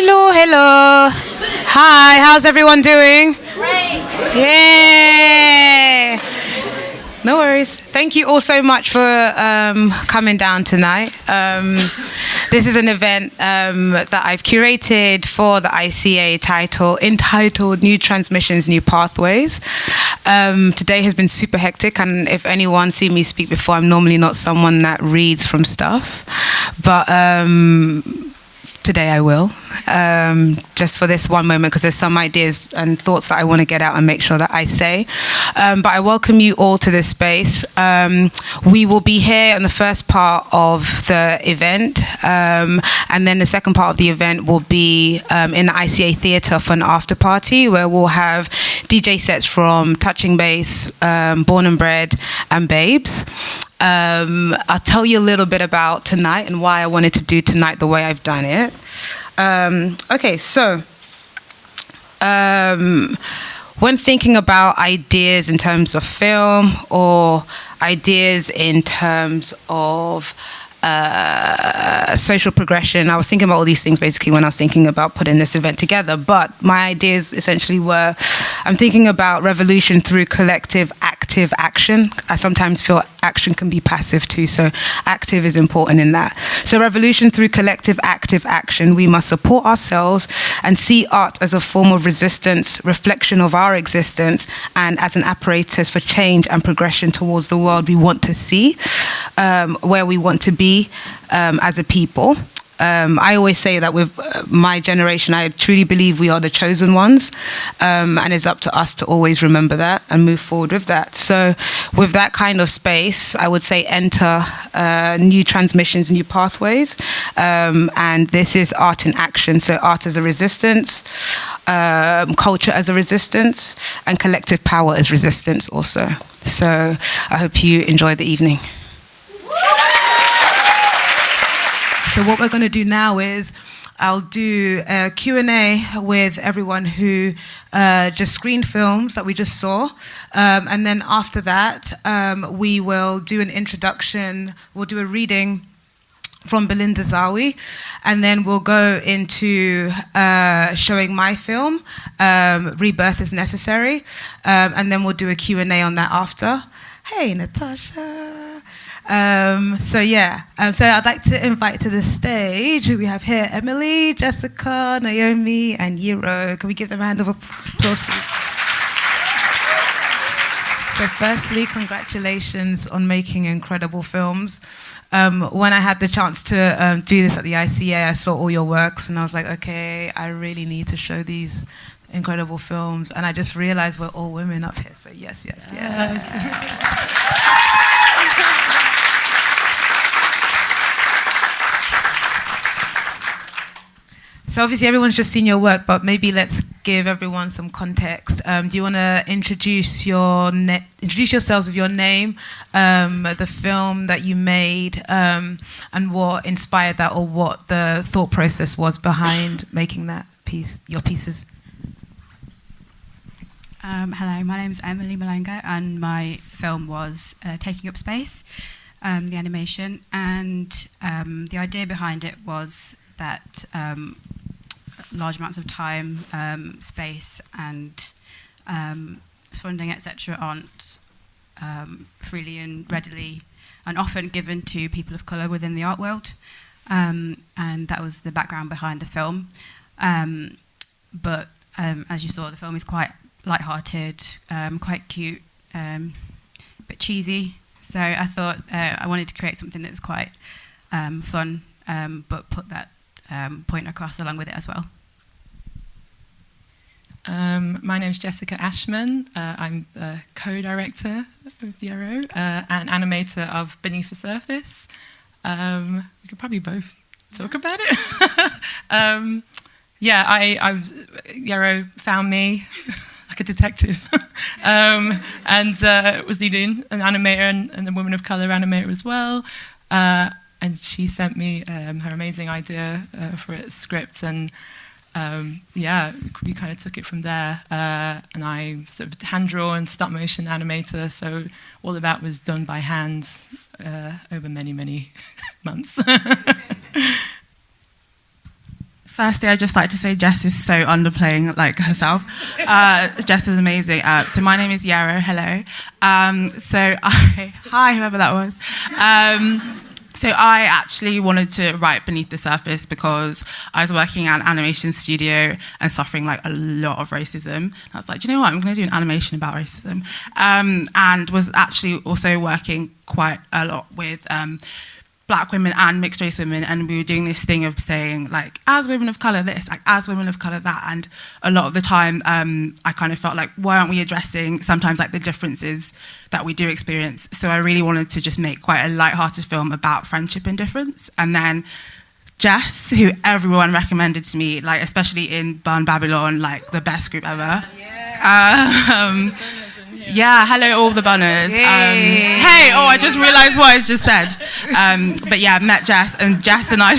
Hello, hello. Hi, how's everyone doing? Great. Yay. No worries. Thank you all so much for coming down tonight. This is an event that I've curated for the ICA entitled New Transmissions, New Pathways. Today has been super hectic, and if anyone seen me speak before, I'm normally not someone that reads from stuff. But today I will, just for this one moment, because there's some ideas and thoughts that I want to get out and make sure that I say. But I welcome you all to this space. We will be here in the first part of the event, and then the second part of the event will be in the ICA Theatre for an after party, where we'll have DJ sets from Touching Base, Born and Bred, and Babes. I'll tell you a little bit about tonight and why I wanted to do tonight the way I've done it. Okay, so when thinking about ideas in terms of film or ideas in terms of social progression, I was thinking about all these things basically when I was thinking about putting this event together. But my ideas essentially were, I'm thinking about revolution through collective active action. I sometimes feel action can be passive too, so active is important in that. So revolution through collective active action. We must support ourselves and see art as a form of resistance, reflection of our existence, and as an apparatus for change and progression towards the world we want to see, where we want to be as a people. I always say that with my generation, I truly believe we are the chosen ones, and it's up to us to always remember that and move forward with that. So with that kind of space, I would say enter new transmissions, new pathways, and this is art in action. So art as a resistance, culture as a resistance, and collective power as resistance also. So I hope you enjoy the evening. So what we're going to do now is I'll do a Q&A with everyone who just screened films that we just saw. And then after that, we will do an introduction. We'll do a reading from Belinda Zawi. And then we'll go into showing my film, Rebirth is Necessary. And then we'll do a Q&A on that after. Hey, Natasha. So I'd like to invite to the stage who we have here: Emily, Jessica, Naomi, and Yiro. Can we give them a hand of applause, please? So firstly, congratulations on making incredible films. When I had the chance to do this at the ICA, I saw all your works and I was like, okay, I really need to show these incredible films. And I just realized we're all women up here, so yes. So obviously everyone's just seen your work, but maybe let's give everyone some context. Do you want to introduce yourselves with your name, the film that you made, and what inspired that, or what the thought process was behind making that piece, your pieces? Hello, my name's Emily Malengo, and my film was Taking Up Space, the animation, and the idea behind it was that large amounts of time, space, and funding, etc., aren't freely and readily and often given to people of colour within the art world, and that was the background behind the film. But as you saw, the film is quite light-hearted, quite cute, bit cheesy. So I thought I wanted to create something that was quite fun, but put that point across along with it as well. My name's Jessica Ashman. I'm the co-director of Yero, and animator of Beneath the Surface. We could probably both talk about it. Yero found me like a detective, and was needing an animator and a woman of color animator as well. And she sent me her amazing idea for a script, and we kind of took it from there. And I sort of hand-drawn stop-motion animator, so all of that was done by hand over many, many months. Firstly, I'd just like to say Jess is so underplaying like herself. Jess is amazing. So my name is Yarrow. Hello. Hi, whoever that was. So I actually wanted to write Beneath the Surface because I was working at an animation studio and suffering like a lot of racism. I was like, do you know what? I'm going to do an animation about racism. And was actually also working quite a lot with Black women and mixed race women, and we were doing this thing of saying like, as women of colour this, like as women of colour that, and a lot of the time I kind of felt like, why aren't we addressing sometimes like the differences that we do experience? So I really wanted to just make quite a light-hearted film about friendship and difference. And then Jess, who everyone recommended to me, like especially in Burn Babylon, like the best group ever. Yeah, hello all the banners. Hey, I just realised what I just said. But yeah, met Jess, and Jess and I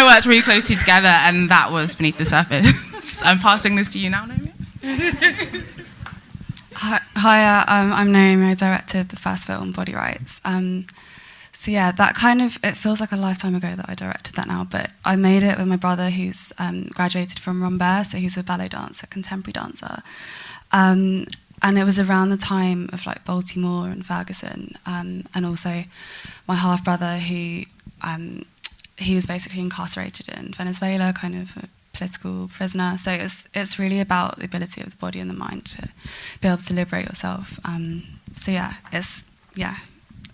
worked really closely together, and that was Beneath the Surface. I'm passing this to you now, Naomi. Hi, I'm Naomi. I directed the first film, Body Rights. So yeah, that kind of, it feels like a lifetime ago that I directed that now, but I made it with my brother who's graduated from Rambert, so he's a ballet dancer, contemporary dancer. And it was around the time of like Baltimore and Ferguson, and also my half-brother who, he was basically incarcerated in Venezuela, kind of a political prisoner. So it's really about the ability of the body and the mind to be able to liberate yourself. So yeah,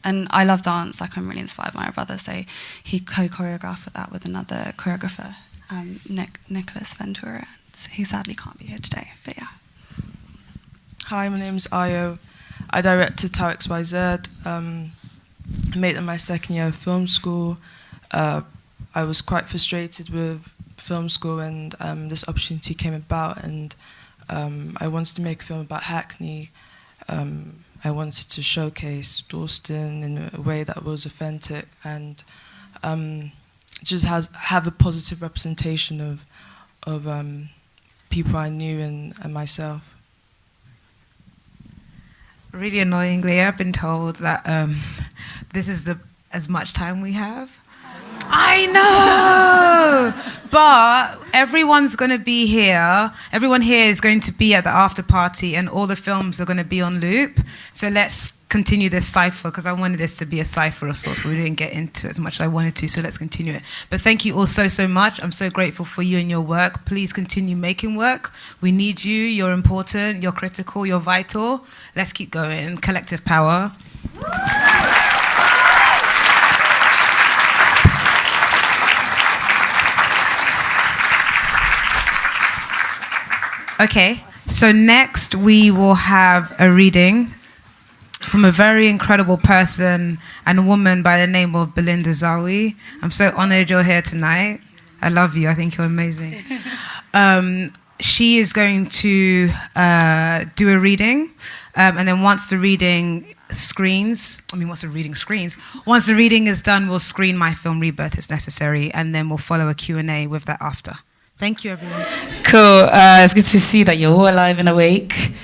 and I love dance, like I'm really inspired by my brother, so he co-choreographed that with another choreographer, Nicholas Ventura, who sadly can't be here today, but yeah. Hi, my name's Ayo. I directed Tau XYZ. I made it my second year of film school. I was quite frustrated with film school, and this opportunity came about, and I wanted to make a film about Hackney. I wanted to showcase Dalston in a way that was authentic and just have a positive representation of people I knew and myself. Really annoyingly, I've been told that this is as much time we have. I know! But everyone's going to be here. Everyone here is going to be at the after party, and all the films are going to be on loop. So let's continue this cipher, because I wanted this to be a cipher of sorts, but we didn't get into it as much as I wanted to, so let's continue it. But thank you all so, so much. I'm so grateful for you and your work. Please continue making work. We need you. You're important. You're critical. You're vital. Let's keep going. Collective power. Okay, so next we will have a reading from a very incredible person and a woman by the name of Belinda Zawi. I'm so honored you're here tonight. I love you. I think you're amazing. She is going to do a reading, and then once the reading is done, we'll screen my film Rebirth as necessary, and then we'll follow a Q&A with that after. Thank you, everyone. Cool. It's good to see that you're all alive and awake.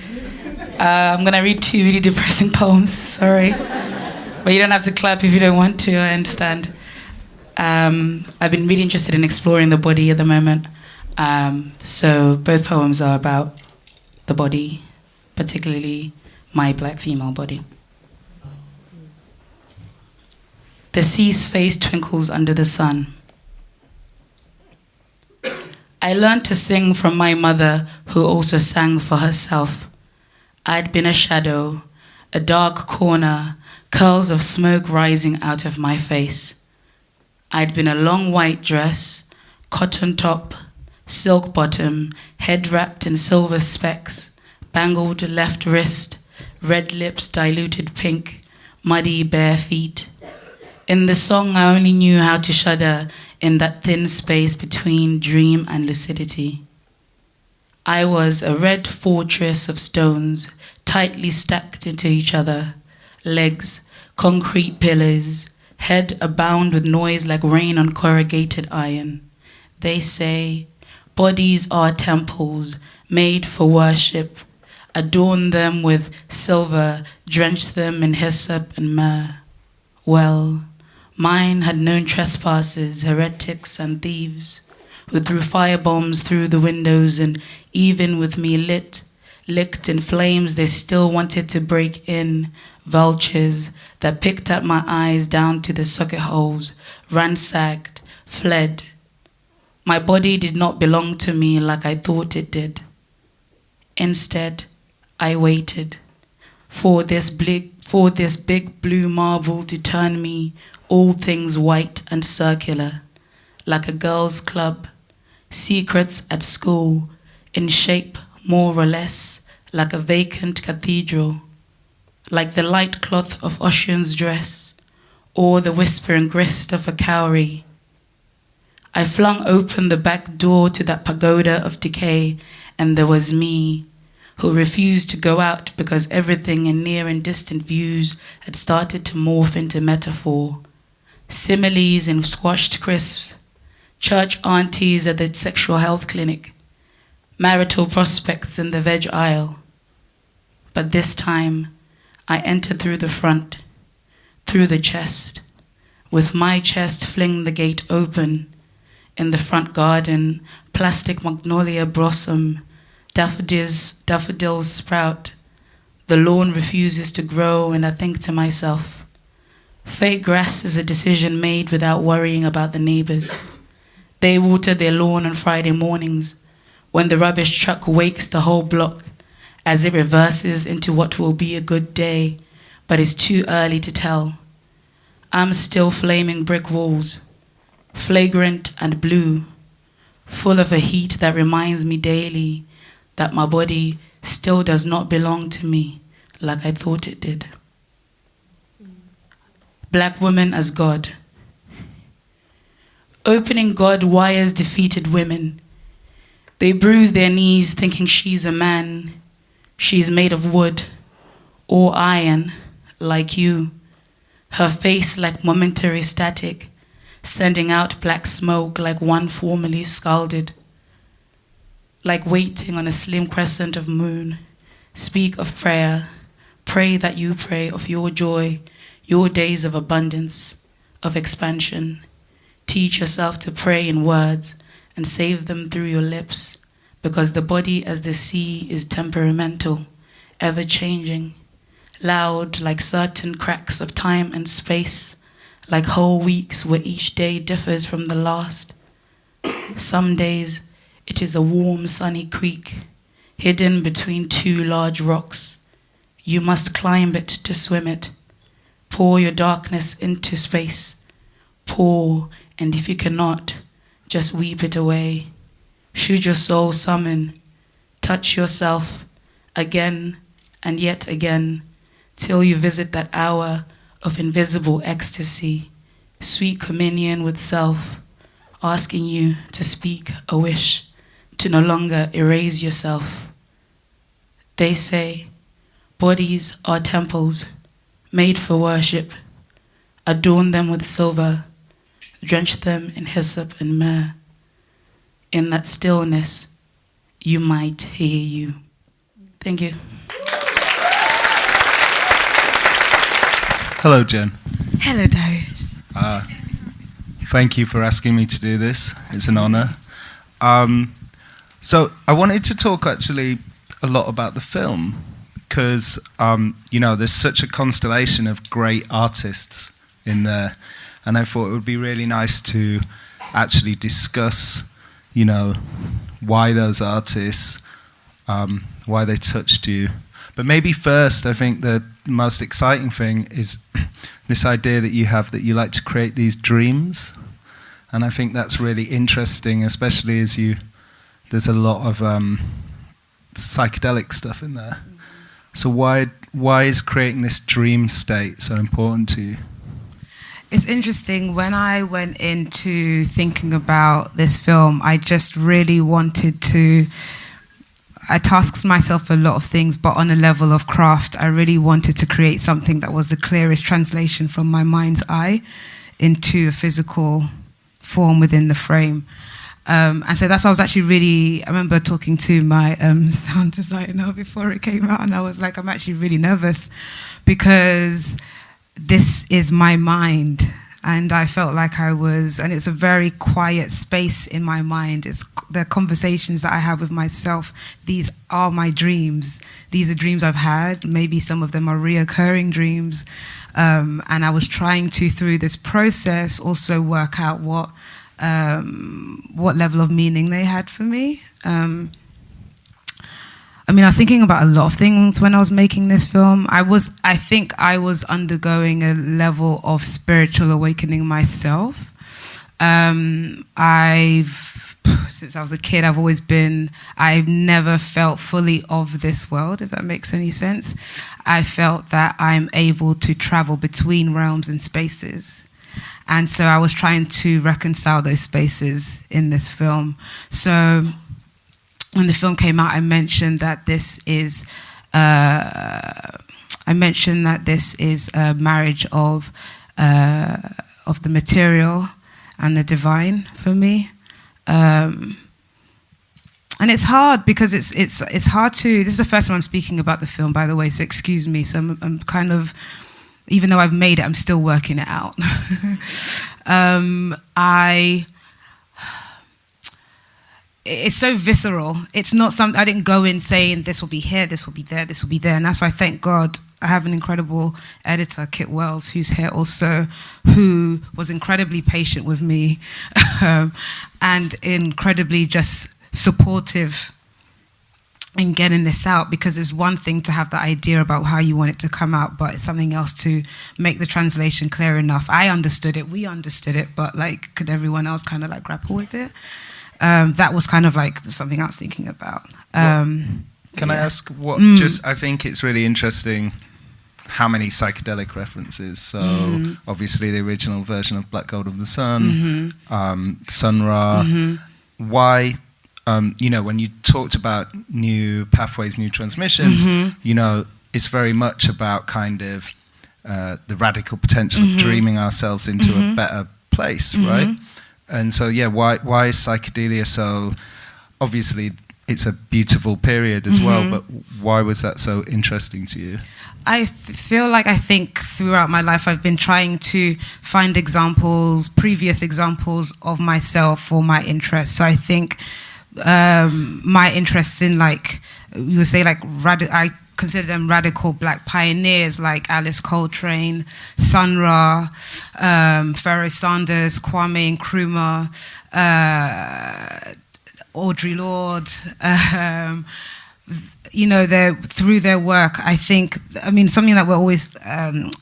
I'm going to read 2 really depressing poems, sorry. But you don't have to clap if you don't want to, I understand. I've been really interested in exploring the body at the moment. So both poems are about the body, particularly my black female body. The sea's face twinkles under the sun. I learned to sing from my mother, who also sang for herself. I'd been a shadow, a dark corner, curls of smoke rising out of my face. I'd been a long white dress, cotton top, silk bottom, head wrapped in silver specks, bangled left wrist, red lips diluted pink, muddy bare feet. In the song, I only knew how to shudder in that thin space between dream and lucidity. I was a red fortress of stones, tightly stacked into each other, legs, concrete pillars, head abound with noise like rain on corrugated iron. They say, bodies are temples made for worship. Adorn them with silver, drench them in hyssop and myrrh. Well, Mine had known trespassers, heretics, and thieves, who threw firebombs through the windows, and even with me licked in flames, they still wanted to break in. Vultures that picked at my eyes down to the socket holes, ransacked, fled. My body did not belong to me like I thought it did. Instead, I waited for this big blue marble to turn me all things white and circular, like a girls' club, secrets at school, in shape more or less like a vacant cathedral, like the light cloth of Ocean's dress, or the whispering grist of a cowrie. I flung open the back door to that pagoda of decay, and there was me, who refused to go out because everything in near and distant views had started to morph into metaphor. Similes in squashed crisps, church aunties at the sexual health clinic, marital prospects in the veg aisle. But this time, I entered through the front, through the chest, with my chest fling the gate open. In the front garden, plastic magnolia blossom, daffodils sprout. The lawn refuses to grow, and I think to myself, fake grass is a decision made without worrying about the neighbors. They water their lawn on Friday mornings when the rubbish truck wakes the whole block as it reverses into what will be a good day, but it's too early to tell. I'm still flaming brick walls, flagrant and blue, full of a heat that reminds me daily that my body still does not belong to me like I thought it did. Black women as God. Opening God wires defeated women. They bruise their knees thinking she's a man. She's made of wood or iron, like you. Her face like momentary static, sending out black smoke like one formerly scalded. Like waiting on a slim crescent of moon. Speak of prayer. Pray that you pray of your joy, your days of abundance, of expansion. Teach yourself to pray in words and save them through your lips, because the body as the sea is temperamental, ever-changing, loud like certain cracks of time and space, like whole weeks where each day differs from the last. Some days it is a warm, sunny creek, hidden between two large rocks. You must climb it to swim it. Pour your darkness into space. Pour, and if you cannot, just weep it away. Should your soul summon, touch yourself again and yet again, till you visit that hour of invisible ecstasy, sweet communion with self, asking you to speak a wish, to no longer erase yourself. They say, bodies are temples, made for worship. Adorn them with silver, drench them in hyssop and myrrh. In that stillness, you might hear you. Thank you. Hello, Jen. Hello, David. Thank you for asking me to do this. It's an honor. So I wanted to talk actually a lot about the film because, there's such a constellation of great artists in there. And I thought it would be really nice to actually discuss, why those artists, why they touched you. But maybe first, I think the most exciting thing is this idea that you have that you like to create these dreams. And I think that's really interesting, especially as there's a lot of psychedelic stuff in there. So why is creating this dream state so important to you? It's interesting, when I went into thinking about this film, I just really I tasked myself a lot of things, but on a level of craft, I really wanted to create something that was the clearest translation from my mind's eye into a physical form within the frame. And so that's why I remember talking to my sound designer before it came out, and I was like, I'm actually really nervous because this is my mind. and I felt like I was, and it's a very quiet space in my mind. It's the conversations that I have with myself. These are my dreams. These are dreams I've had. Maybe some of them are reoccurring dreams. And I was trying to, through this process, also work out what level of meaning they had for me. I mean, I was thinking about a lot of things when I was making this film. I think I was undergoing a level of spiritual awakening myself. Since I was a kid, I've never felt fully of this world, if that makes any sense. I felt that I'm able to travel between realms and spaces. And so I was trying to reconcile those spaces in this film. So when the film came out, I mentioned that this is a marriage of the material and the divine for me. And it's hard because it's hard to. This is the first time I'm speaking about the film, by the way, so excuse me. So I'm kind of, even though I've made it, I'm still working it out. It's so visceral. It's not something, I didn't go in saying this will be here, this will be there, this will be there. And that's why, thank God, I have an incredible editor, Kit Wells, who's here also, who was incredibly patient with me and incredibly just supportive in getting this out, because it's one thing to have the idea about how you want it to come out, but it's something else to make the translation clear enough. I understood it, we understood it, but like, could everyone else kind of like grapple with it? That was kind of like something I was thinking about. Can I ask what, I think it's really interesting how many psychedelic references. So obviously the original version of Black Gold of the Sun, Sun Ra. Why, when you talked about new pathways, new transmissions, it's very much about kind of the radical potential of dreaming ourselves into a better place, right? And so, why is psychedelia so, obviously it's a beautiful period as well, but why was that so interesting to you? I think throughout my life I've been trying to find previous examples of myself or my interests. So I think my interests in, like, you would say, like, I consider them radical black pioneers like Alice Coltrane, Sun Ra, Pharoah Sanders, Kwame Nkrumah, Audre Lorde. Through their work, something that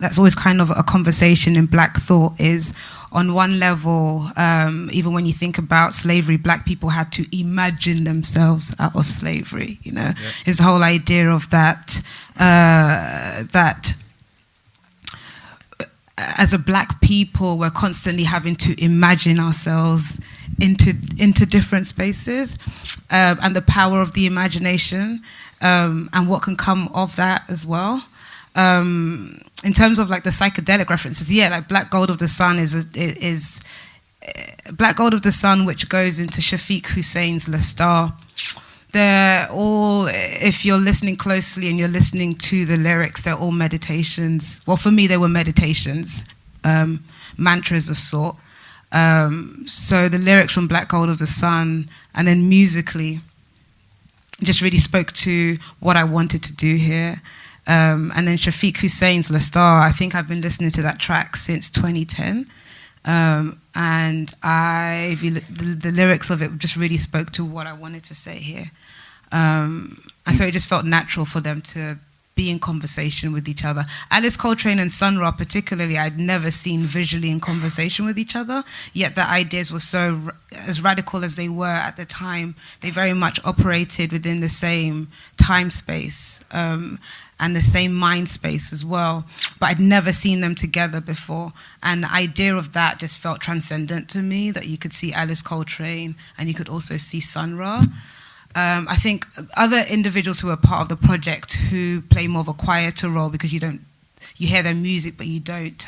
that's always kind of a conversation in Black thought is, on one level, even when you think about slavery, Black people had to imagine themselves out of slavery. It's the whole idea of that as a Black people, we're constantly having to imagine ourselves into different spaces, and the power of the imagination, and what can come of that as well. In terms of like the psychedelic references, like Black Gold of the Sun is Black Gold of the Sun, which goes into Shafiq Hussein's La Star. They're all, if you're listening closely and you're listening to the lyrics, they're all meditations. Well, for me, they were meditations, mantras of sort. So the lyrics from Black Gold of the Sun, and then musically, just really spoke to what I wanted to do here. And then Shafiq Hussein's La Star, I think I've been listening to that track since 2010. And the lyrics of it just really spoke to what I wanted to say here. And so it just felt natural for them to be in conversation with each other. Alice Coltrane and Sun Ra particularly, I'd never seen visually in conversation with each other, yet the ideas were so, as radical as they were at the time, they very much operated within the same time space, and the same mind space as well. But I'd never seen them together before. And the idea of that just felt transcendent to me, that you could see Alice Coltrane and you could also see Sun Ra. I think other individuals who are part of the project who play more of a quieter role, because you hear their music, but you don't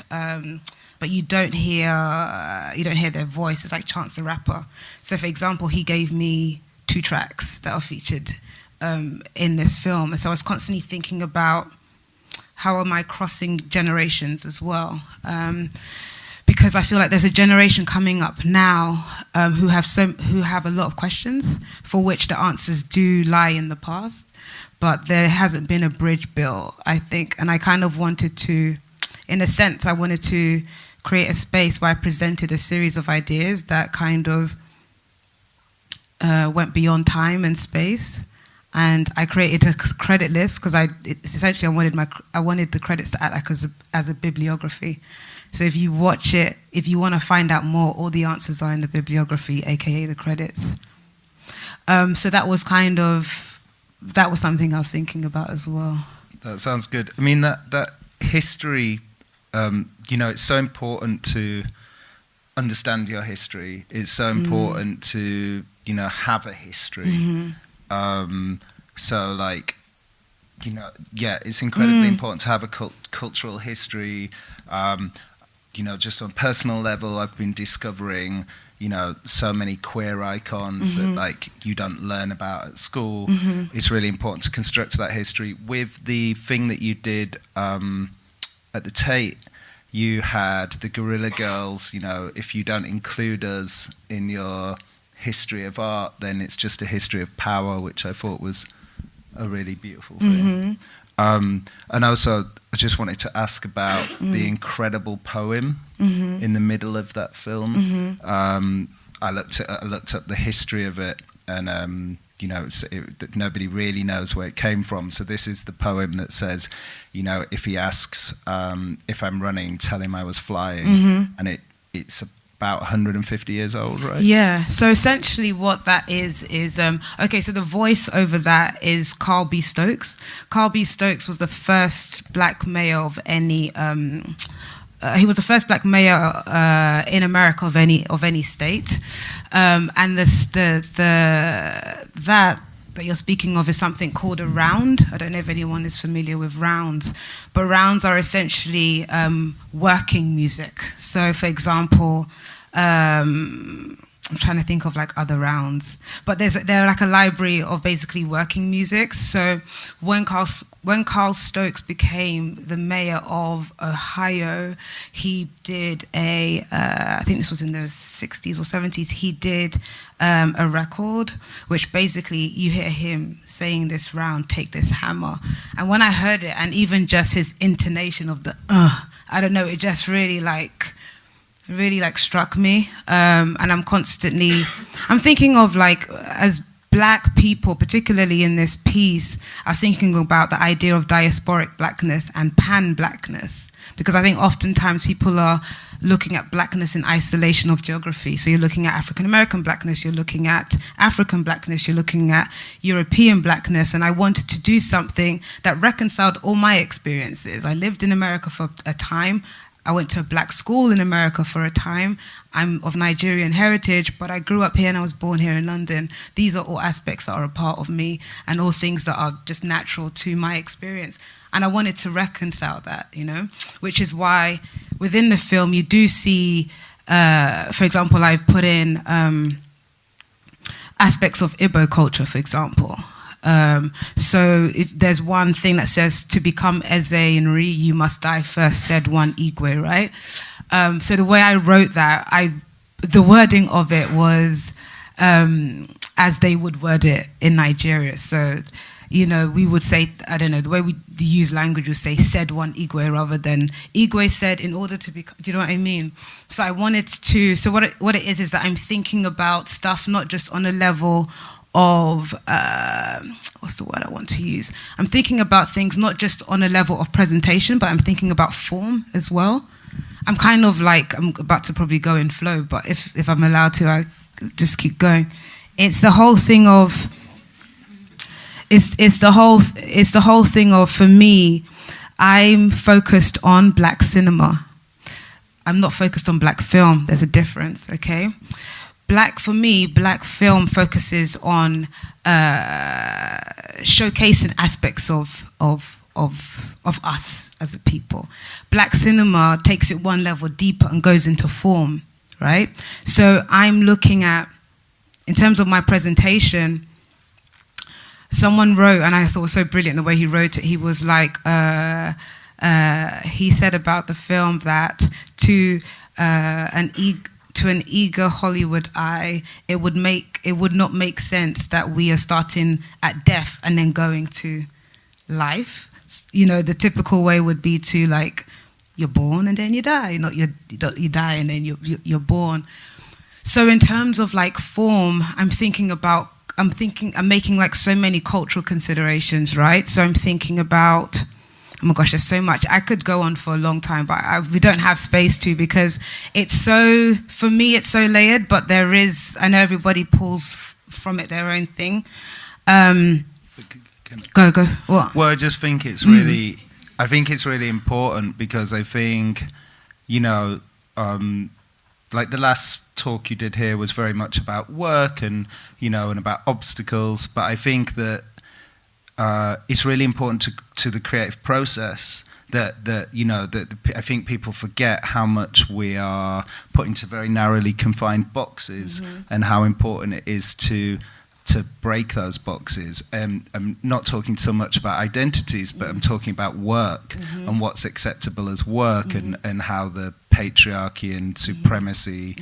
hear their voice. It's like Chance the Rapper. So for example, he gave me 2 tracks that are featured in this film. And so I was constantly thinking about how am I crossing generations as well. because I feel like there's a generation coming up now who have a lot of questions for which the answers do lie in the past, but there hasn't been a bridge built, I think. And I kind of wanted to, in a sense, I wanted to create a space where I presented a series of ideas that kind of went beyond time and space. And I created a credit list because essentially I wanted the credits to act like as a bibliography. So if you watch it, if you want to find out more, all the answers are in the bibliography, aka the credits. So that was something I was thinking about as well. That sounds good. I mean, that history, it's so important to understand your history. It's so important to, have a history. So like, it's incredibly important to have a cultural history. Just on personal level, I've been discovering, so many queer icons that like you don't learn about at school. It's really important to construct that history. With the thing that you did at the Tate, you had the Guerrilla Girls. If you don't include us in your history of art, then it's just a history of power, which I thought was a really beautiful thing. And also, I just wanted to ask about the incredible poem in the middle of that film. I looked up the history of it, and nobody really knows where it came from. So this is the poem that says, if he asks if I'm running, tell him I was flying, and it's about 150 years old, right? Yeah, so essentially what that is so the voice over that is Carl B. Stokes. Carl B. Stokes was the first black mayor of any, he was the first black mayor in America of any state. And that you're speaking of is something called a round. I don't know if anyone is familiar with rounds, but rounds are essentially working music. So, for example, I'm trying to think of like other rounds, but they're like a library of basically working music. So when Carl Stokes became the mayor of Ohio, he did I think this was in the 60s or 70s, he did a record, which basically you hear him saying this round, take this hammer. And when I heard it, and even just his intonation of the, I don't know, it just really struck me. And I'm thinking of like, as black people, particularly in this piece, I was thinking about the idea of diasporic blackness and pan-blackness, because I think oftentimes people are looking at blackness in isolation of geography. So you're looking at African American blackness, you're looking at African blackness, you're looking at European blackness, and I wanted to do something that reconciled all my experiences. I lived in America for a time. I went to a black school in America for a time. I'm of Nigerian heritage, but I grew up here and I was born here in London. These are all aspects that are a part of me and all things that are just natural to my experience. And I wanted to reconcile that, which is why within the film you do see, for example, I've put in aspects of Igbo culture, for example. So if there's one thing that says, to become Eze Nri, you must die first, said one Igwe, right? So the way I wrote that, the wording of it was as they would word it in Nigeria. So, we would say, I don't know, the way we use language would say, said one Igwe, rather than Igwe said in order to become, do you know what I mean? So I wanted to, so what it is that I'm thinking about stuff not just on a level of, what's the word I want to use? I'm thinking about things not just on a level of presentation, but I'm thinking about form as well. I'm kind of like, I'm about to probably go in flow, but if I'm allowed to, I just keep going. It's the whole thing of, it's the whole thing of, for me, I'm focused on black cinema. I'm not focused on black film. There's a difference, okay? For me, black film focuses on showcasing aspects of us as a people. Black cinema takes it one level deeper and goes into form, right? So I'm looking at, in terms of my presentation, someone wrote, and I thought it was so brilliant the way he wrote it, he was like, he said about the film that to to an eager Hollywood eye, it would not make sense that we are starting at death and then going to life. You know, the typical way would be to, like, you're born and then you die. Not you die and then you're born. So in terms of like form, I'm making like so many cultural considerations, right? So I'm thinking about, oh my gosh, there's so much. I could go on for a long time, but we don't have space to, because for me, it's so layered, but I know everybody pulls from it their own thing. Go. What? Well, I just think it's really, I think it's really important, because I think, you know, like the last talk you did here was very much about work and, you know, and about obstacles. But I think that it's really important to the creative process that you know, that I think people forget how much we are put into very narrowly confined boxes, and how important it is to break those boxes. I'm not talking so much about identities, but I'm talking about work and what's acceptable as work, and how the patriarchy and supremacy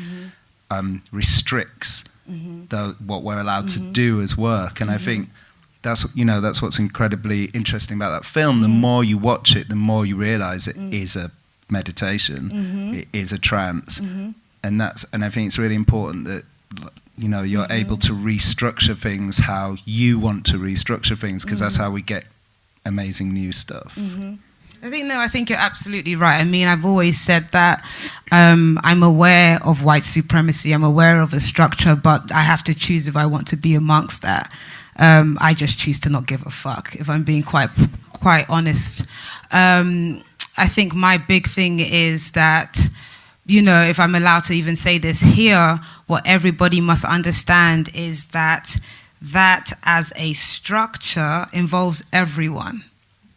restricts what we're allowed to do as work. And I think that's what's incredibly interesting about that film. The more you watch it, the more you realize it is a meditation, it is a trance, and I think it's really important that, you know, you're able to restructure things how you want to restructure things, because that's how we get amazing new stuff. I think you're absolutely right. I mean, I've always said that I'm aware of white supremacy, I'm aware of the structure, but I have to choose if I want to be amongst that. I just choose to not give a fuck, if I'm being quite honest. I think my big thing is that, you know, if I'm allowed to even say this here, what everybody must understand is that as a structure involves everyone.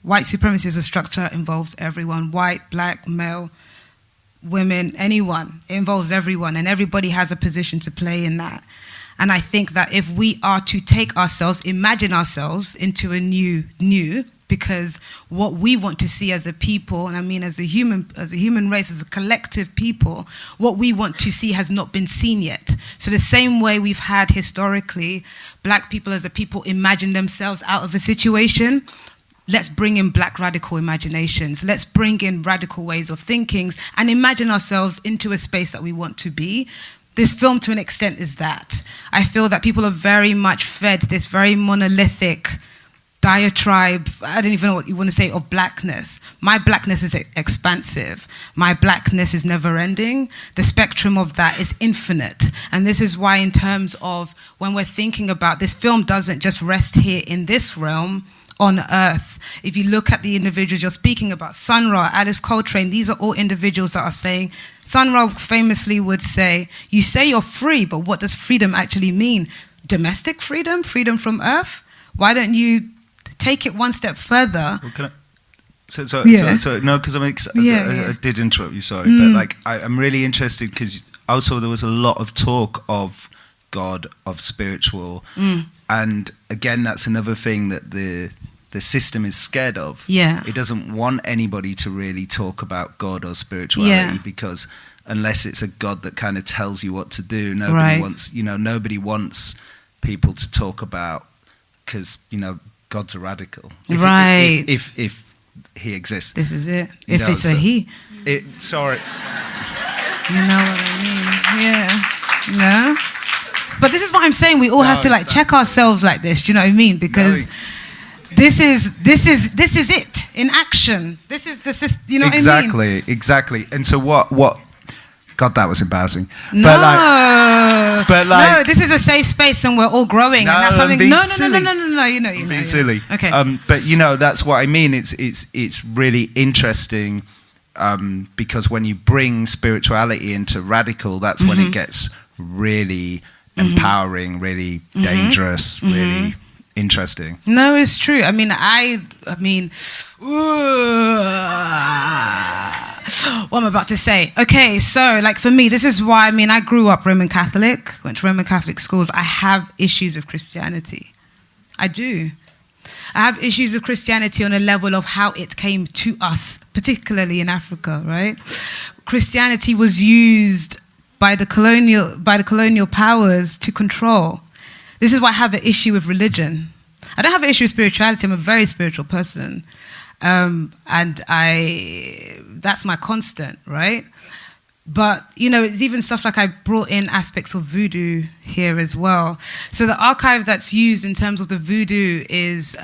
White supremacy as a structure involves everyone. White, black, male, women, anyone. It involves everyone, and everybody has a position to play in that. And I think that if we are to take ourselves, imagine ourselves into a new, because what we want to see as a people, and I mean as a human race, as a collective people, what we want to see has not been seen yet. So the same way we've had historically, black people as a people imagine themselves out of a situation, let's bring in black radical imaginations. Let's bring in radical ways of thinking and imagine ourselves into a space that we want to be. This film, to an extent, is that. I feel that people are very much fed this very monolithic diatribe, I don't even know what you want to say, of blackness. My blackness is expansive. My blackness is never ending. The spectrum of that is infinite. And this is why, in terms of when we're thinking about this film, doesn't just rest here in this realm on earth. If you look at the individuals you're speaking about, Sun Ra, Alice Coltrane, these are all individuals that are saying, Sun Ra famously would say, you say you're free, but what does freedom actually mean? Domestic freedom? Freedom from earth? Why don't you take it one step further? Well, can I, so no, because I did interrupt you, sorry, but like I'm really interested, because also there was a lot of talk of God, of spiritual, and again, that's another thing that the system is scared of. It doesn't want anybody to really talk about God or spirituality, because unless it's a God that kind of tells you what to do, nobody wants people to talk about, because, you know, God's a radical. If he exists. This is it. If it's a he. Sorry. You know what I mean? Yeah. No? But this is what I'm saying. We all have to like check ourselves like this. Do you know what I mean? Because this is it in action. This is you know what I mean? Exactly. And so what? God, that was embarrassing. No, but this is a safe space, and we're all growing, and that's something. No. You know. Being silly. Okay. But you know, that's what I mean. It's really interesting, because when you bring spirituality into radical, that's when it gets really empowering, really dangerous, really interesting. No, it's true. I mean, what I'm about to say. Okay, so like for me, this is why, I grew up Roman Catholic, went to Roman Catholic schools. I have issues of Christianity. I do. I have issues of Christianity on a level of how it came to us, particularly in Africa, right? Christianity was used by the colonial powers to control. This is why I have an issue with religion. I don't have an issue with spirituality. I'm a very spiritual person. And that's my constant, right? But, you know, it's even stuff like I brought in aspects of voodoo here as well. So the archive that's used in terms of the voodoo is,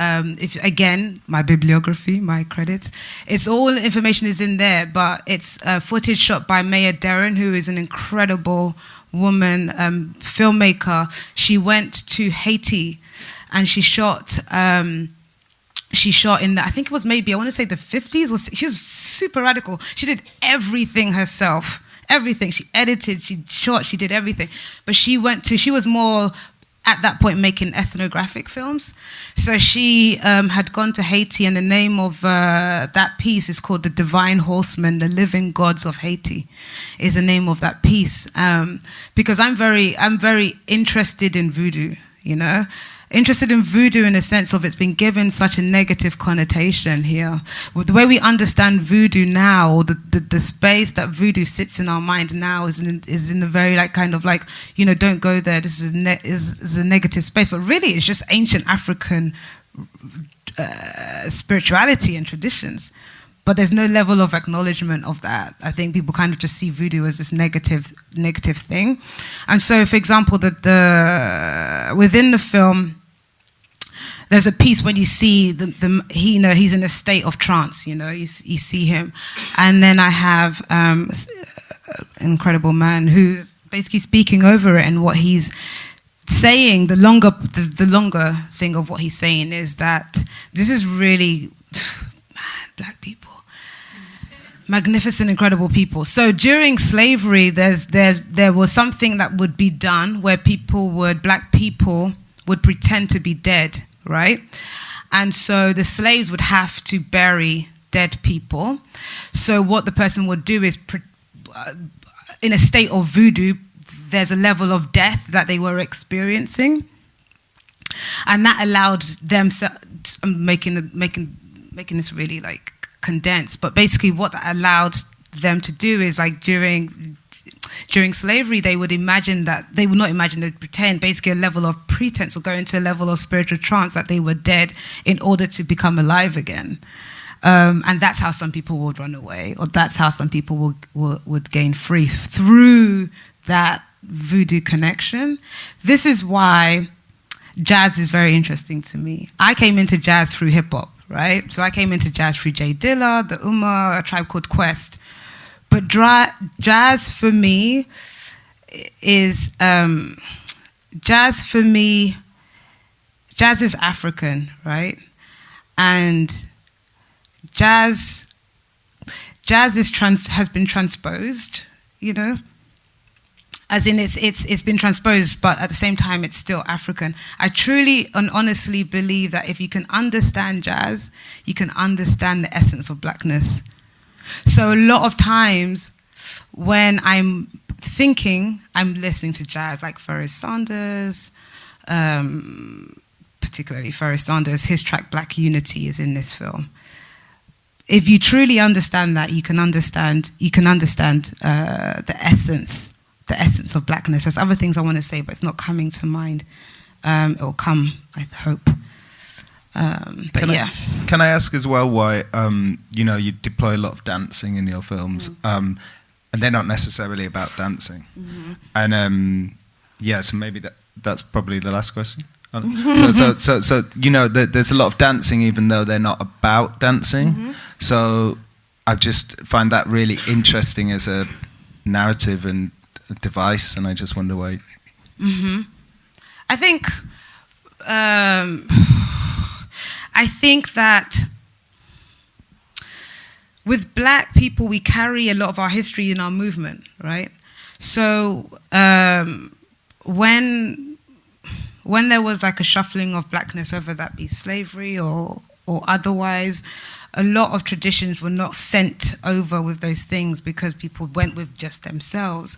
again, my bibliography, my credits. It's all the information is in there, but it's footage shot by Maya Deren, who is an incredible woman, filmmaker. She went to Haiti and she shot in the, I think it was maybe, I want to say the 50s, or she was super radical. She did everything herself. Everything. She edited, she shot, she did everything. But she was more at that point making ethnographic films. So she had gone to Haiti, and the name of that piece is called The Divine Horsemen, The Living Gods of Haiti, is the name of that piece. Because I'm very interested in voodoo, you know? Interested in voodoo in the sense of it's been given such a negative connotation here. With the way we understand voodoo now, the space that voodoo sits in our mind now is in a very like kind of like, you know, don't go there, this is a negative space. But really it's just ancient African spirituality and traditions. But there's no level of acknowledgement of that. I think people kind of just see voodoo as this negative thing. And so, for example, within the film, there's a piece when you see he's in a state of trance, you know, you see him. And then I have an incredible man who basically speaking over it, and what he's saying, the longer thing of what he's saying is that this is really, man, black people. Magnificent, incredible people. So during slavery, there was something that would be done where black people would pretend to be dead, right? And so the slaves would have to bury dead people. So what the person would do is, in a state of voodoo, there's a level of death that they were experiencing, and that allowed them. I'm making this really like condensed, but basically what that allowed them to do is like during slavery they would they'd pretend basically a level of pretense or go into a level of spiritual trance that they were dead in order to become alive again. And that's how some people would run away, or that's how some people would gain free through that voodoo connection. This is why jazz is very interesting to me. I came into jazz through hip hop, right? So I came into jazz through J Dilla, the Ummah, A Tribe Called Quest. But jazz for me is jazz is African, right? And jazz has been transposed, you know, as in it's been transposed, but at the same time it's still African. I truly and honestly believe that if you can understand jazz, you can understand the essence of blackness. So a lot of times when I'm thinking, I'm listening to jazz, like Pharoah Sanders, particularly Pharoah Sanders, his track Black Unity is in this film. If you truly understand that, you can understand the essence of blackness. There's other things I want to say, but it's not coming to mind. It'll come, I hope. Can I ask as well why you deploy a lot of dancing in your films, and they're not necessarily about dancing, and so maybe that's probably the last question. So there's a lot of dancing even though they're not about dancing. So I just find that really interesting as a narrative and a device, and I just wonder why. I think that with black people, we carry a lot of our history in our movement, right? So when there was like a shuffling of blackness, whether that be slavery or otherwise, a lot of traditions were not sent over with those things because people went with just themselves.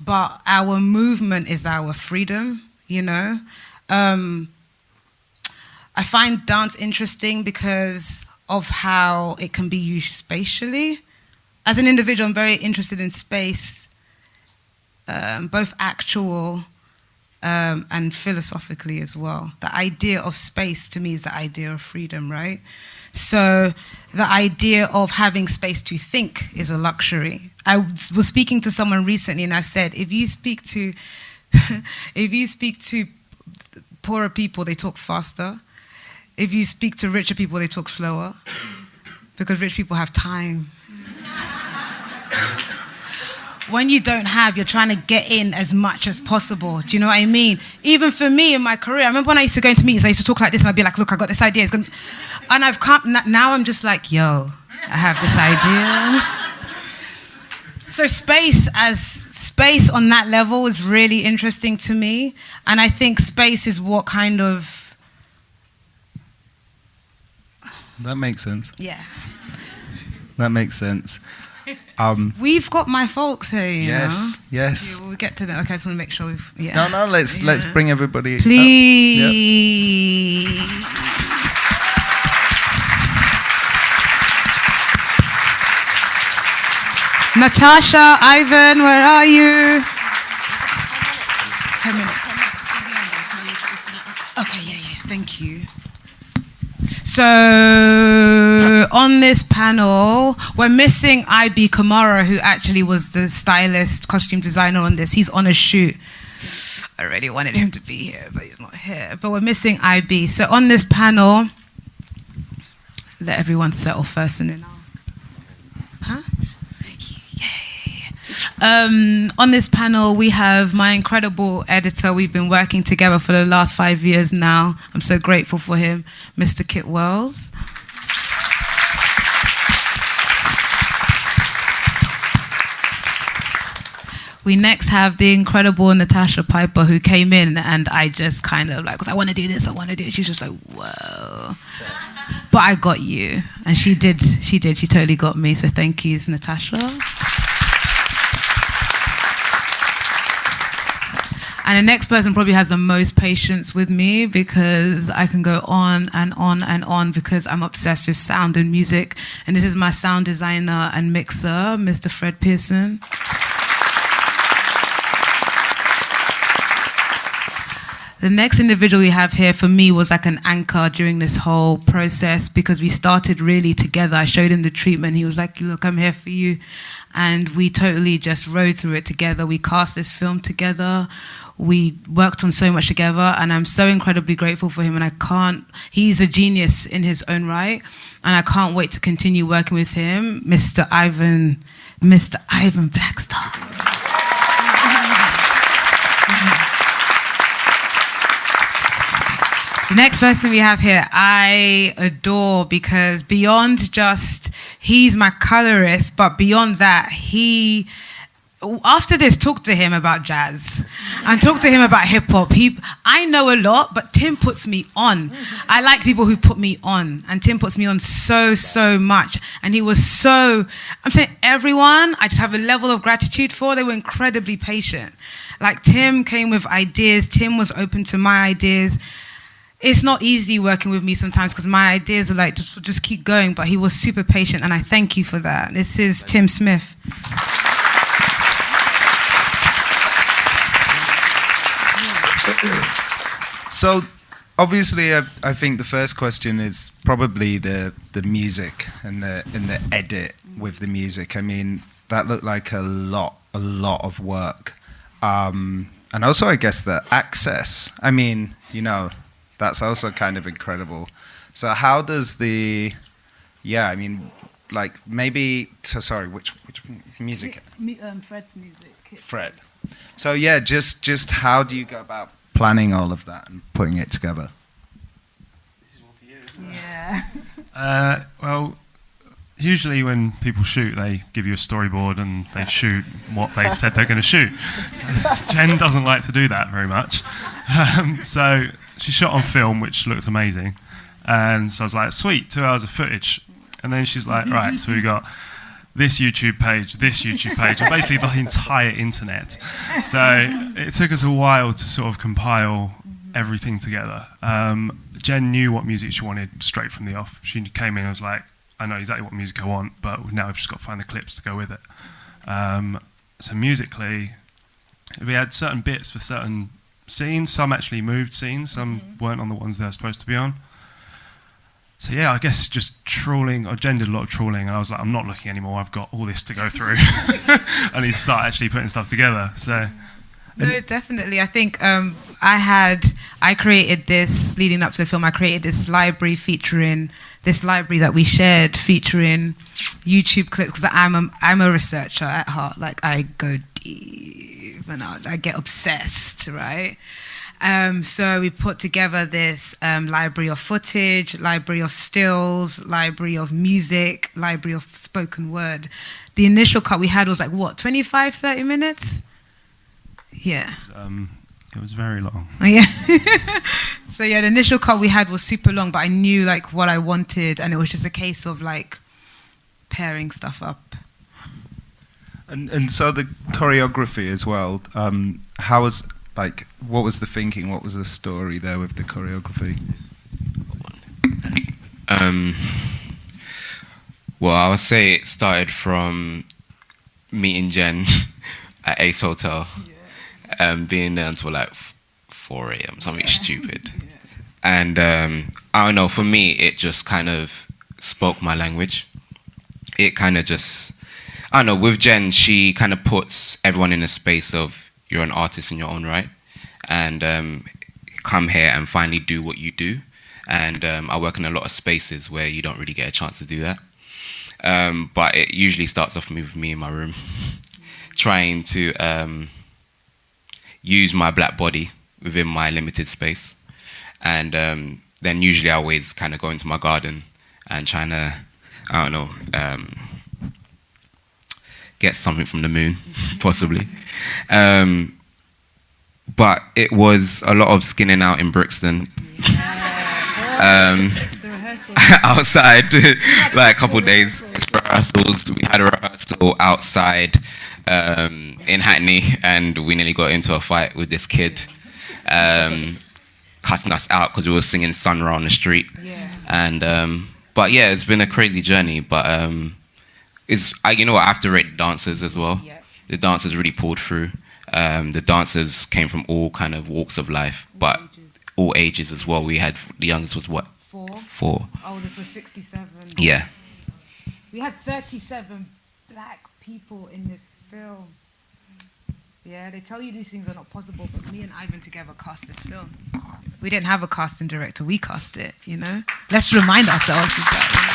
But our movement is our freedom, you know? I find dance interesting because of how it can be used spatially, as an individual, I'm very interested in space, both actual and philosophically as well. The idea of space to me is the idea of freedom, right? So the idea of having space to think is a luxury. I was speaking to someone recently and I said, if you speak to poorer people, they talk faster. If you speak to richer people, they talk slower. Because rich people have time. When you don't have, you're trying to get in as much as possible. Do you know what I mean? Even for me in my career, I remember when I used to go into meetings, I used to talk like this and I'd be like, look, I got this idea. And I've come, now I'm just like, yo, I have this idea. So space on that level is really interesting to me. And I think space is what kind of... That makes sense. Yeah. That makes sense. We've got my folks here, you know? Yes. Yeah, we'll get to them. Okay, I just want to make sure we've... Yeah. No, let's bring everybody Please. Up. Yep. Natasha, Ivan, where are you? 10 minutes. Okay, yeah, thank you. So, on this panel, we're missing IB Kamara, who actually was the stylist, costume designer on this. He's on a shoot. I really wanted him to be here, but he's not here. But we're missing IB. So, on this panel, let everyone settle first and then I'll... Huh? On this panel, we have my incredible editor. We've been working together for the last 5 years now. I'm so grateful for him, Mr. Kit Wells. We next have the incredible Natasha Piper, who came in, and I just kind of like, I want to do this, I want to do it. She was just like, whoa. But I got you. And she totally got me. So thank you, Natasha. And the next person probably has the most patience with me because I can go on and on and on because I'm obsessed with sound and music. And this is my sound designer and mixer, Mr. Fred Pearson. The next individual we have here for me was like an anchor during this whole process because we started really together. I showed him the treatment. He was like, look, I'm here for you. And we totally just rode through it together. We cast this film together. We worked on so much together. And I'm so incredibly grateful for him. And he's a genius in his own right. And I can't wait to continue working with him, Mr. Ivan Blackstar. The next person we have here, I adore because beyond just, he's my colorist, but beyond that, after this, talk to him about jazz and talk to him about hip hop. I know a lot, but Tim puts me on. I like people who put me on, and Tim puts me on so much. And he was I'm saying everyone, I just have a level of gratitude for. They were incredibly patient. Like Tim came with ideas. Tim was open to my ideas. It's not easy working with me sometimes because my ideas are like, just keep going. But he was super patient, and I thank you for that. This is Tim Smith. So, obviously, I think the first question is probably the music and the edit with the music. I mean, that looked like a lot of work. And also, I guess, the access. I mean, that's also kind of incredible. So how does which music? Fred's music. Fred. So yeah, just how do you go about planning all of that and putting it together? This is one for you, isn't it? Yeah. Well, usually when people shoot, they give you a storyboard and they shoot what they said they're going to shoot. Jenn doesn't like to do that very much. So she shot on film, which looked amazing. And so I was like, sweet, 2 hours of footage. And then she's like, right, so we got this YouTube page, and basically the entire internet. So it took us a while to sort of compile everything together. Jenn knew what music she wanted straight from the off. She came in and was like, I know exactly what music I want, but now we've just got to find the clips to go with it. So musically, we had certain bits for certain scenes. Some actually moved scenes, some weren't on the ones they were supposed to be on. So yeah, I guess just trawling. Jen did a lot of trawling, and I was like, I'm not looking anymore. I've got all this to go through. I need to start actually putting stuff together. So. No, definitely. I think I created this, leading up to the film, I created this library that we shared featuring YouTube clips, because I'm a researcher at heart. Like, I go deep and I get obsessed, right? So we put together this library of footage, library of stills, library of music, library of spoken word. The initial cut we had was like, what, 25, 30 minutes? Yeah. It was very long. Yeah. So yeah, the initial cut we had was super long, but I knew like what I wanted, and it was just a case of like pairing stuff up. And so the choreography as well. How was, like, what was the thinking? What was the story there with the choreography? Well, I would say it started from meeting Jen at Ace Hotel. Being there until like 4 a.m, something stupid. And I don't know, for me, it just kind of spoke my language. It kind of just, I don't know, with Jen, she kind of puts everyone in a space of, you're an artist in your own right, and come here and finally do what you do. And I work in a lot of spaces where you don't really get a chance to do that. But it usually starts off with me in my room, trying to use my black body within my limited space. And then usually I always kind of go into my garden and trying to, I don't know, get something from the moon, possibly. But it was a lot of skinning out in Brixton. Outside, like a couple of days, rehearsals. We had a rehearsal outside in Hackney, and we nearly got into a fight with this kid, cussing us out because we were singing Sun Ra on the street. And but yeah, it's been a crazy journey. But you know what, I have to rate the dancers as well. The dancers really pulled through. The dancers came from all kind of walks of life, but all ages as well. We had, the youngest was what? 4. Oldest was 67. Yeah. We had 37 black people in this film. Yeah, they tell you these things are not possible, but me and Ivan together cast this film. We didn't have a casting director, we cast it, you know? Let's remind ourselves of that.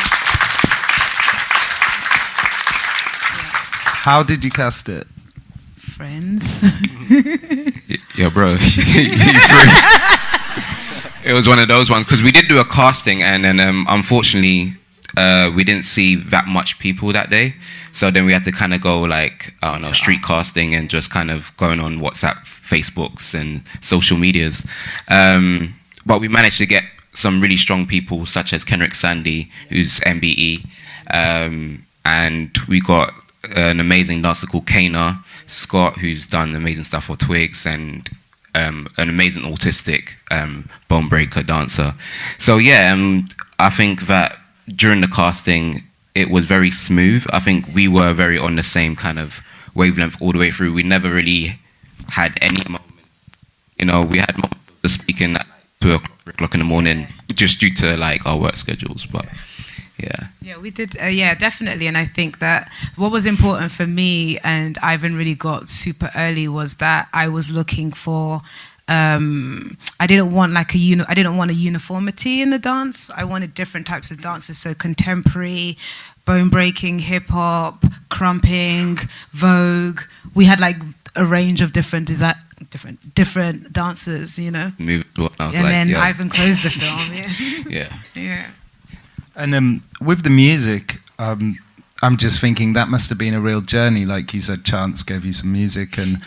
How did you cast it? Friends. Yeah, bro. It was one of those ones, because we did do a casting, and then unfortunately we didn't see that much people that day. So then we had to kind of go like, I don't know, street casting and just kind of going on WhatsApp, Facebooks and social medias. But we managed to get some really strong people such as Kenrick Sandy, who's MBE. And we got an amazing dancer called Kana Scott, who's done amazing stuff for Twigs, and an amazing autistic bone breaker dancer. So yeah, I think that during the casting, it was very smooth. I think we were very on the same kind of wavelength all the way through. We never really had any moments, you know, we had moments of just speaking at 2 o'clock in the morning, just due to like our work schedules, but yeah. Yeah, we did, yeah, definitely. And I think that what was important for me, and Ivan really got super early, was that I was looking for, I didn't want like I didn't want a uniformity in the dance. I wanted different types of dances, so contemporary, bone breaking, hip hop, crumping, Vogue. We had like a range of different dancers, you know. And like, then yeah. Ivan closed the film. Yeah. Yeah. And with the music, I'm just thinking that must have been a real journey. Like you said, Chance gave you some music, and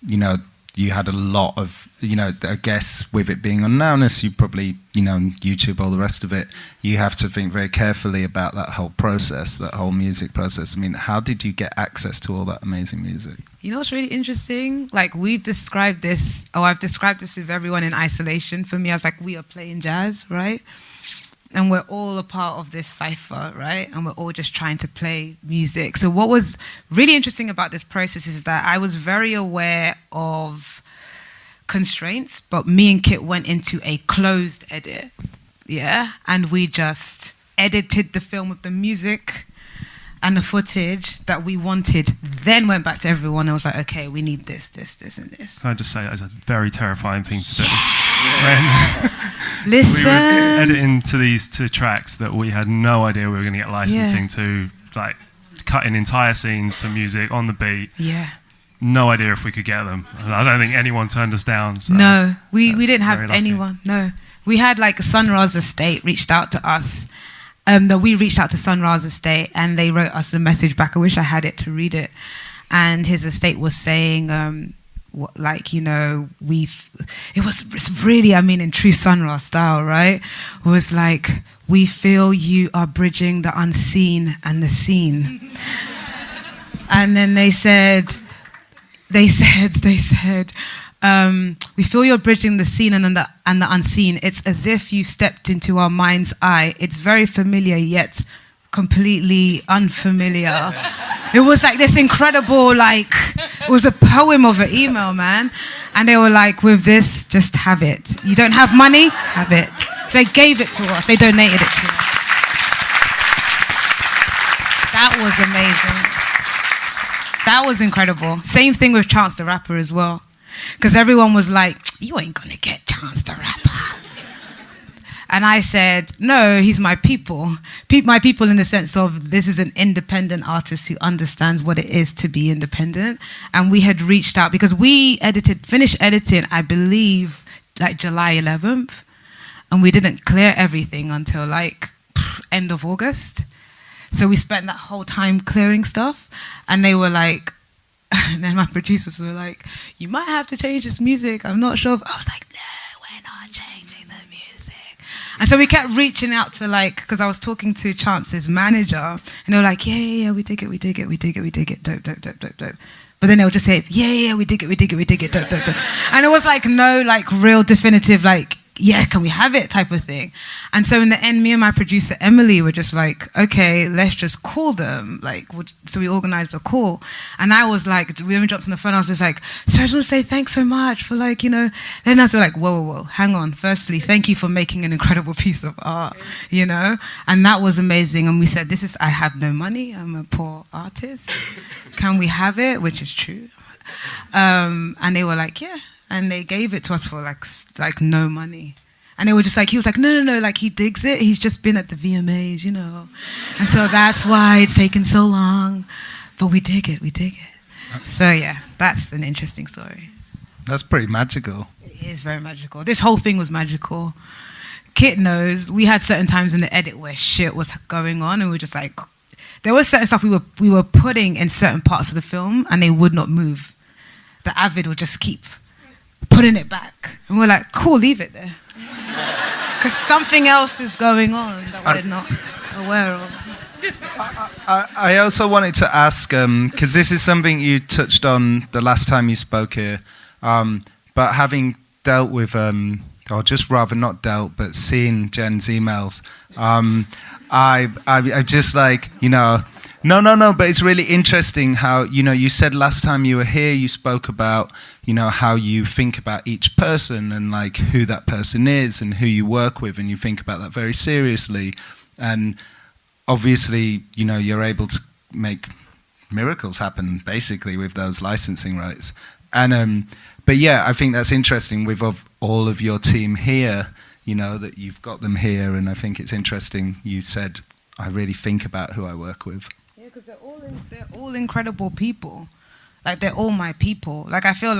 you know, you had a lot of, you know, I guess with it being on Nowness, you probably, you know, YouTube, all the rest of it, you have to think very carefully about that whole process, that whole music process. I mean, how did you get access to all that amazing music? You know what's really interesting? Like, I've described this with everyone in isolation. For me, I was like, we are playing jazz, right? and we're all a part of this cipher, right? And we're all just trying to play music. So what was really interesting about this process is that I was very aware of constraints, but me and Kit went into a closed edit, yeah? And we just edited the film with the music and the footage that we wanted, then went back to everyone and was like, okay, we need this, and this. Can I just say that is a very terrifying thing to do? Listen. We were editing to these two tracks that we had no idea we were going to get licensing to, like cutting entire scenes to music on the beat. Yeah. No idea if we could get them. And I don't think anyone turned us down. So no, we didn't have lucky. anyone. No, we had like Sun Ra's estate reached out to us. That we reached out to Sun Ra's estate and they wrote us a message back. I wish I had it to read it. And his estate was saying, it was really, I mean, in true Sun Ra style, right? It was like, we feel you are bridging the unseen and the seen. And then they said, we feel you're bridging the seen and the unseen. It's as if you stepped into our mind's eye. It's very familiar yet completely unfamiliar. It was like this incredible, it was a poem of an email, man. And they were like, with this, just have it. You don't have money? Have it. So they gave it to us. They donated it to us. That was amazing. That was incredible. Same thing with Chance the Rapper as well. Because everyone was like, you ain't gonna get Chance the Rapper. And I said, no, he's my people. My people in the sense of this is an independent artist who understands what it is to be independent. And we had reached out because we finished editing, I believe, like July 11th. And we didn't clear everything until end of August. So we spent that whole time clearing stuff. And they were like, and then my producers were like, you might have to change this music. I'm not sure. I was like, no, we're not changing the music. And so we kept reaching out to because I was talking to Chance's manager, and they were like, yeah, we dig it, dope. But then they would just say, yeah, we dig it, dope. And it was no real definitive yeah, can we have it type of thing. And so in the end, me and my producer Emily were just like, okay, let's just call them. So we organized a call. And I was like, we even jumped on the phone, I was just like, so I just want to say thanks so much for Then I was like, whoa, hang on. Firstly, thank you for making an incredible piece of art, And that was amazing. And we said, I have no money, I'm a poor artist. Can we have it? Which is true. And they were like, yeah. And they gave it to us for no money. And they were just he was like, no, he digs it. He's just been at the VMAs, And so that's why it's taken so long. But we dig it. So yeah, that's an interesting story. That's pretty magical. It is very magical. This whole thing was magical. Kit knows we had certain times in the edit where shit was going on and we were just there was certain stuff we were putting in certain parts of the film and they would not move. The Avid would just keep putting it back. And we're like, cool, leave it there. Because something else is going on that we're not aware of. I also wanted to ask, because this is something you touched on the last time you spoke here, but having dealt with, or just rather not dealt, but seen Jenn's emails, I just No, but it's really interesting how, you said last time you were here, you spoke about, how you think about each person and who that person is and who you work with, and you think about that very seriously. And obviously, you're able to make miracles happen basically with those licensing rights. And, but yeah, I think that's interesting with all of your team here, that you've got them here. And I think it's interesting you said, I really think about who I work with. Because they're all incredible people. They're all my people. I feel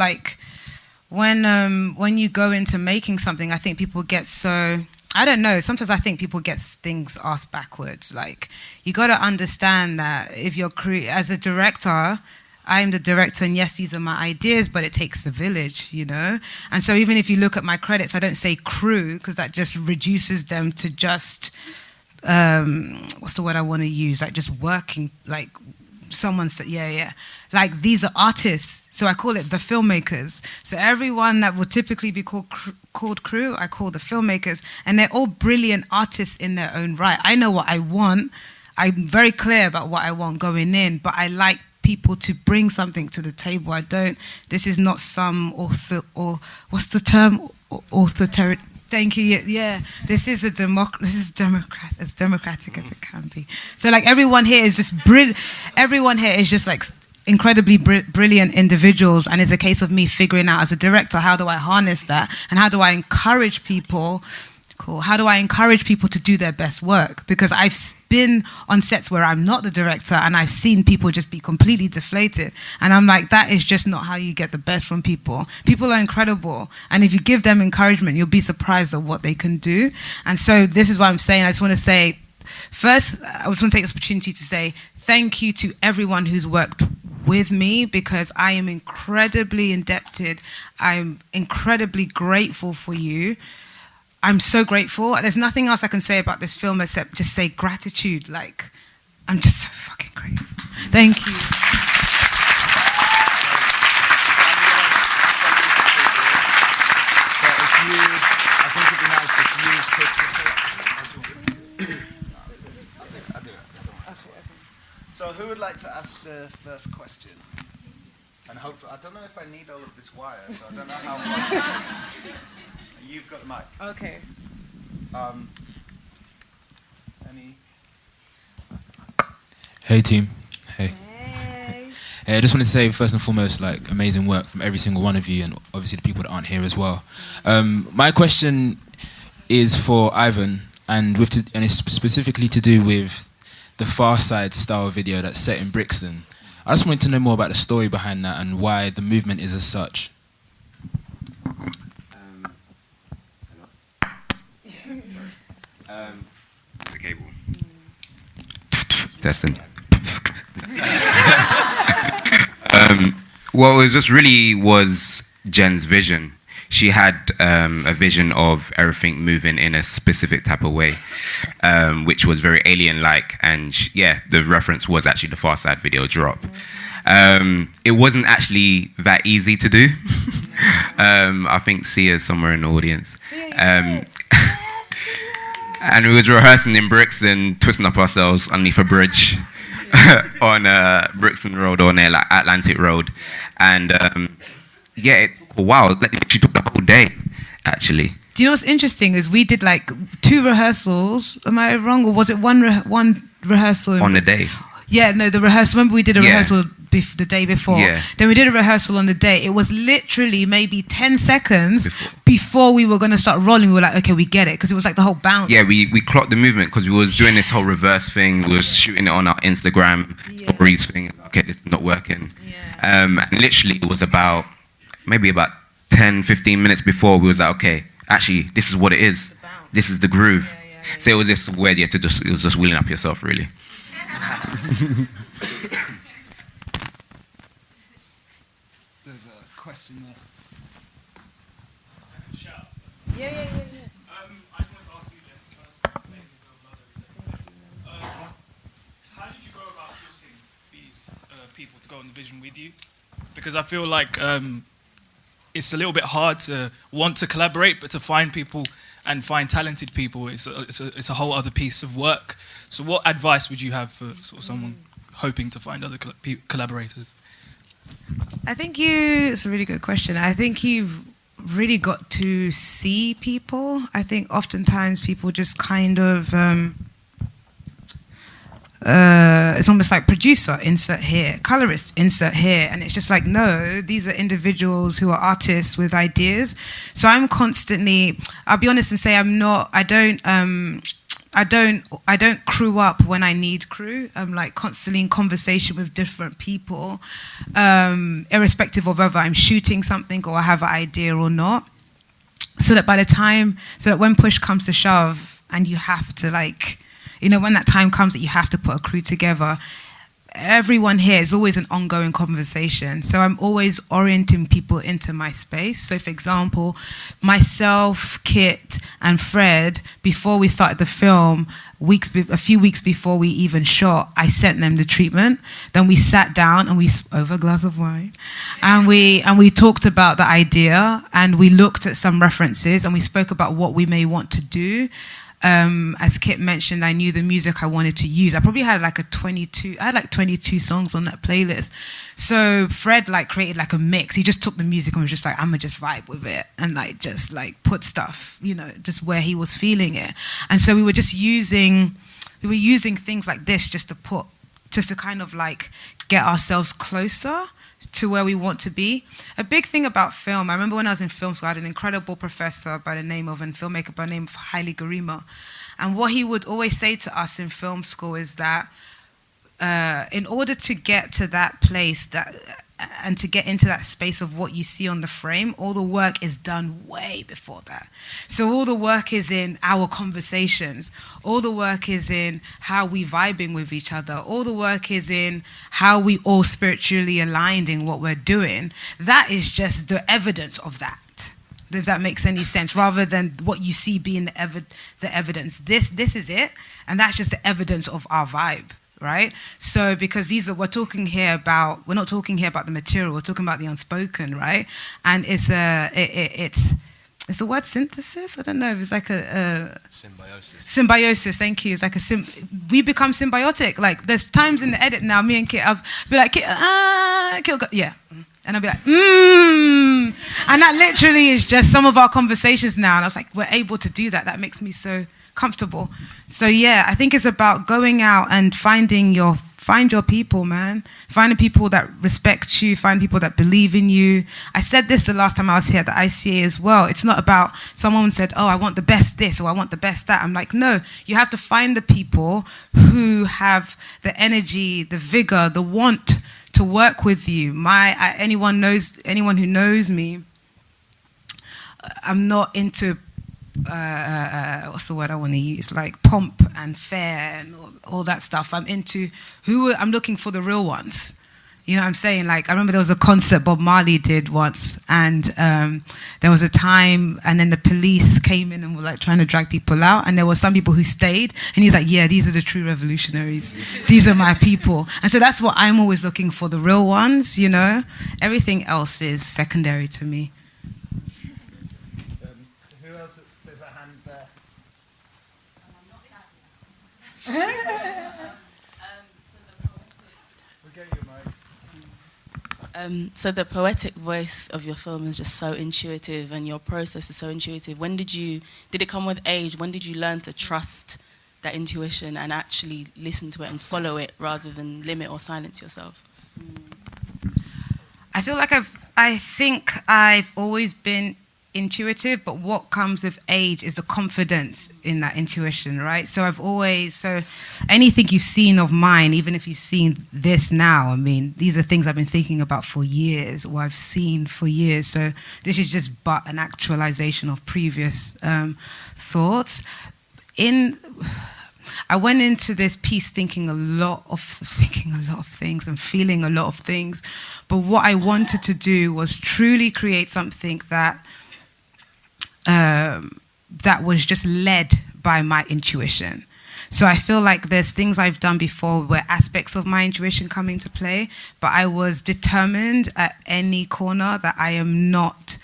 when you go into making something, I think people get so, I don't know, sometimes I think people get things asked backwards. You got to understand that if you're as a director, I'm the director, and yes, these are my ideas, but it takes a village, And so even if you look at my credits, I don't say crew, because that just reduces them to just what's the word I want to use? Just working, someone said, yeah. These are artists, So I call it the filmmakers. So everyone that would typically be called crew, I call the filmmakers. And they're all brilliant artists in their own right. I know what I want. I'm very clear about what I want going in, but I like people to bring something to the table. This is not some or what's the term? Authoritarian. Thank you. Yeah. This is as democratic as it can be. So like everyone here is just everyone here is just like incredibly brilliant individuals, and it's a case of me figuring out as a director, how do I harness that, and how do I encourage people to do their best work? Because I've been on sets where I'm not the director and I've seen people just be completely deflated, and I'm like, that is just not how you get the best from people. People are incredible, and if you give them encouragement, you'll be surprised at what they can do. And so this is what I'm saying. I just want to say, first, I just want to take this opportunity to say thank you to everyone who's worked with me, because I am incredibly indebted. I'm incredibly grateful for you. I'm so grateful. There's nothing else I can say about this film except just say gratitude. Like, I'm just so fucking grateful. Thank you. I think it'd be nice if you could. So who would like to ask the first question? And hopefully, I don't know if I need all of this wire, so I don't know how much. You've got the mic. Okay. Any? Hey team. Hey. Hey, I just want to say first and foremost, like, amazing work from every single one of you, and obviously the people that aren't here as well. My question is for Ivan, and it's specifically to do with the Far Side style video that's set in Brixton. I just wanted to know more about the story behind that and why the movement is as such. The cable. Testing. Well, it just really was Jenn's vision. She had a vision of everything moving in a specific type of way, which was very alien-like. And the reference was actually the Far Side video drop. It wasn't actually that easy to do. I think Sia's somewhere in the audience. And we was rehearsing in Brixton, twisting up ourselves underneath a bridge on Brixton Road or near like Atlantic Road. And it took a while. It literally took the whole day, actually. Do you know what's interesting is we did like 2 rehearsals. Am I wrong, or was it one rehearsal On the day. Yeah, no, the rehearsal. Remember we did a rehearsal the day before. Yeah. Then we did a rehearsal on the day. It was literally maybe 10 seconds before we were going to start rolling. We were like, okay, we get it, because it was like the whole bounce. Yeah, we clocked the movement because we was doing this whole reverse thing. We was shooting it on our Instagram stories thing. Okay, it's not working. Yeah. And literally it was about 10, 15 minutes before we was like, okay, actually, this is what it is. This is the groove. So it was this where you had to it was just wheeling up yourself, really. There's a question there. Yeah. I just wanted to ask you, Jen, first, amazing film, love every second. How did you go about sourcing these people to go on the vision with you? Because I feel like it's a little bit hard to want to collaborate, but to find people and find talented people, it's a whole other piece of work. So what advice would you have for sort of someone hoping to find other collaborators? I think it's a really good question. I think you've really got to see people. I think oftentimes people just kind of, it's almost like producer, insert here, colorist, insert here. And it's just like, no, these are individuals who are artists with ideas. So I'm constantly, I'll be honest and say I don't crew up when I need crew. I'm like constantly in conversation with different people, irrespective of whether I'm shooting something or I have an idea or not. So that when push comes to shove and you have to when that time comes that you have to put a crew together, everyone here is always an ongoing conversation. So I'm always orienting people into my space. So for example, myself, Kit, and Fred, before we started the film, a few weeks before we even shot, I sent them the treatment. Then we sat down and over a glass of wine, and we talked about the idea, and we looked at some references, and we spoke about what we may want to do. As Kit mentioned, I knew the music I wanted to use. I probably had like 22 songs on that playlist. So Fred created a mix. He just took the music and was just like, I'm gonna just vibe with it and just put stuff, just where he was feeling it. And so we were using things like this just to kind of get ourselves closer to where we want to be. A big thing about film, I remember when I was in film school, I had an incredible professor by the name of, and filmmaker by the name of Haile Garima. And what he would always say to us in film school is that in order to get to that place and to get into that space of what you see on the frame, all the work is done way before that. So all the work is in our conversations. All the work is in how we vibing with each other. All the work is in how we all spiritually aligned in what we're doing. That is just the evidence of that, if that makes any sense, rather than what you see being the evidence. This is it, and that's just the evidence of our vibe. Right? So because we're not talking here about the material, we're talking about the unspoken, right? And it's the word synthesis? I don't know, it's like a symbiosis, thank you. It's like we become symbiotic. There's times in the edit now, me and Kit, I'll be like, Kit, yeah. And I'll be like, And that literally is just some of our conversations now. And I was like, we're able to do that. That makes me so comfortable. So yeah, I think it's about going out and find your people, man. Finding people that respect you, find people that believe in you. I said this the last time I was here at the ICA as well. It's not about someone said, oh, I want the best this or I want the best that. I'm like, no, you have to find the people who have the energy, the vigor, the want to work with you. Anyone who knows me, I'm not into what's the word I want to use? Pomp and fair and all that stuff. I'm looking for the real ones. You know what I'm saying? I remember there was a concert Bob Marley did once, and there was a time, and then the police came in and were trying to drag people out, and there were some people who stayed, and he's like, yeah, these are the true revolutionaries. These are my people. And so that's what I'm always looking for, the real ones, Everything else is secondary to me. So the poetic voice of your film is just so intuitive, and your process is so intuitive. Did it come with age? When did you learn to trust that intuition and actually listen to it and follow it rather than limit or silence yourself? I feel like I think I've always been intuitive, but what comes with age is the confidence in that intuition, right? So anything you've seen of mine, even if you've seen this now, I mean, these are things I've been thinking about for years, or I've seen for years. So this is just but an actualization of previous thoughts. I went into this piece thinking a lot of things and feeling a lot of things, but what I wanted to do was truly create something that was just led by my intuition. So I feel like there's things I've done before where aspects of my intuition come into play, but I was determined at any corner that I am not,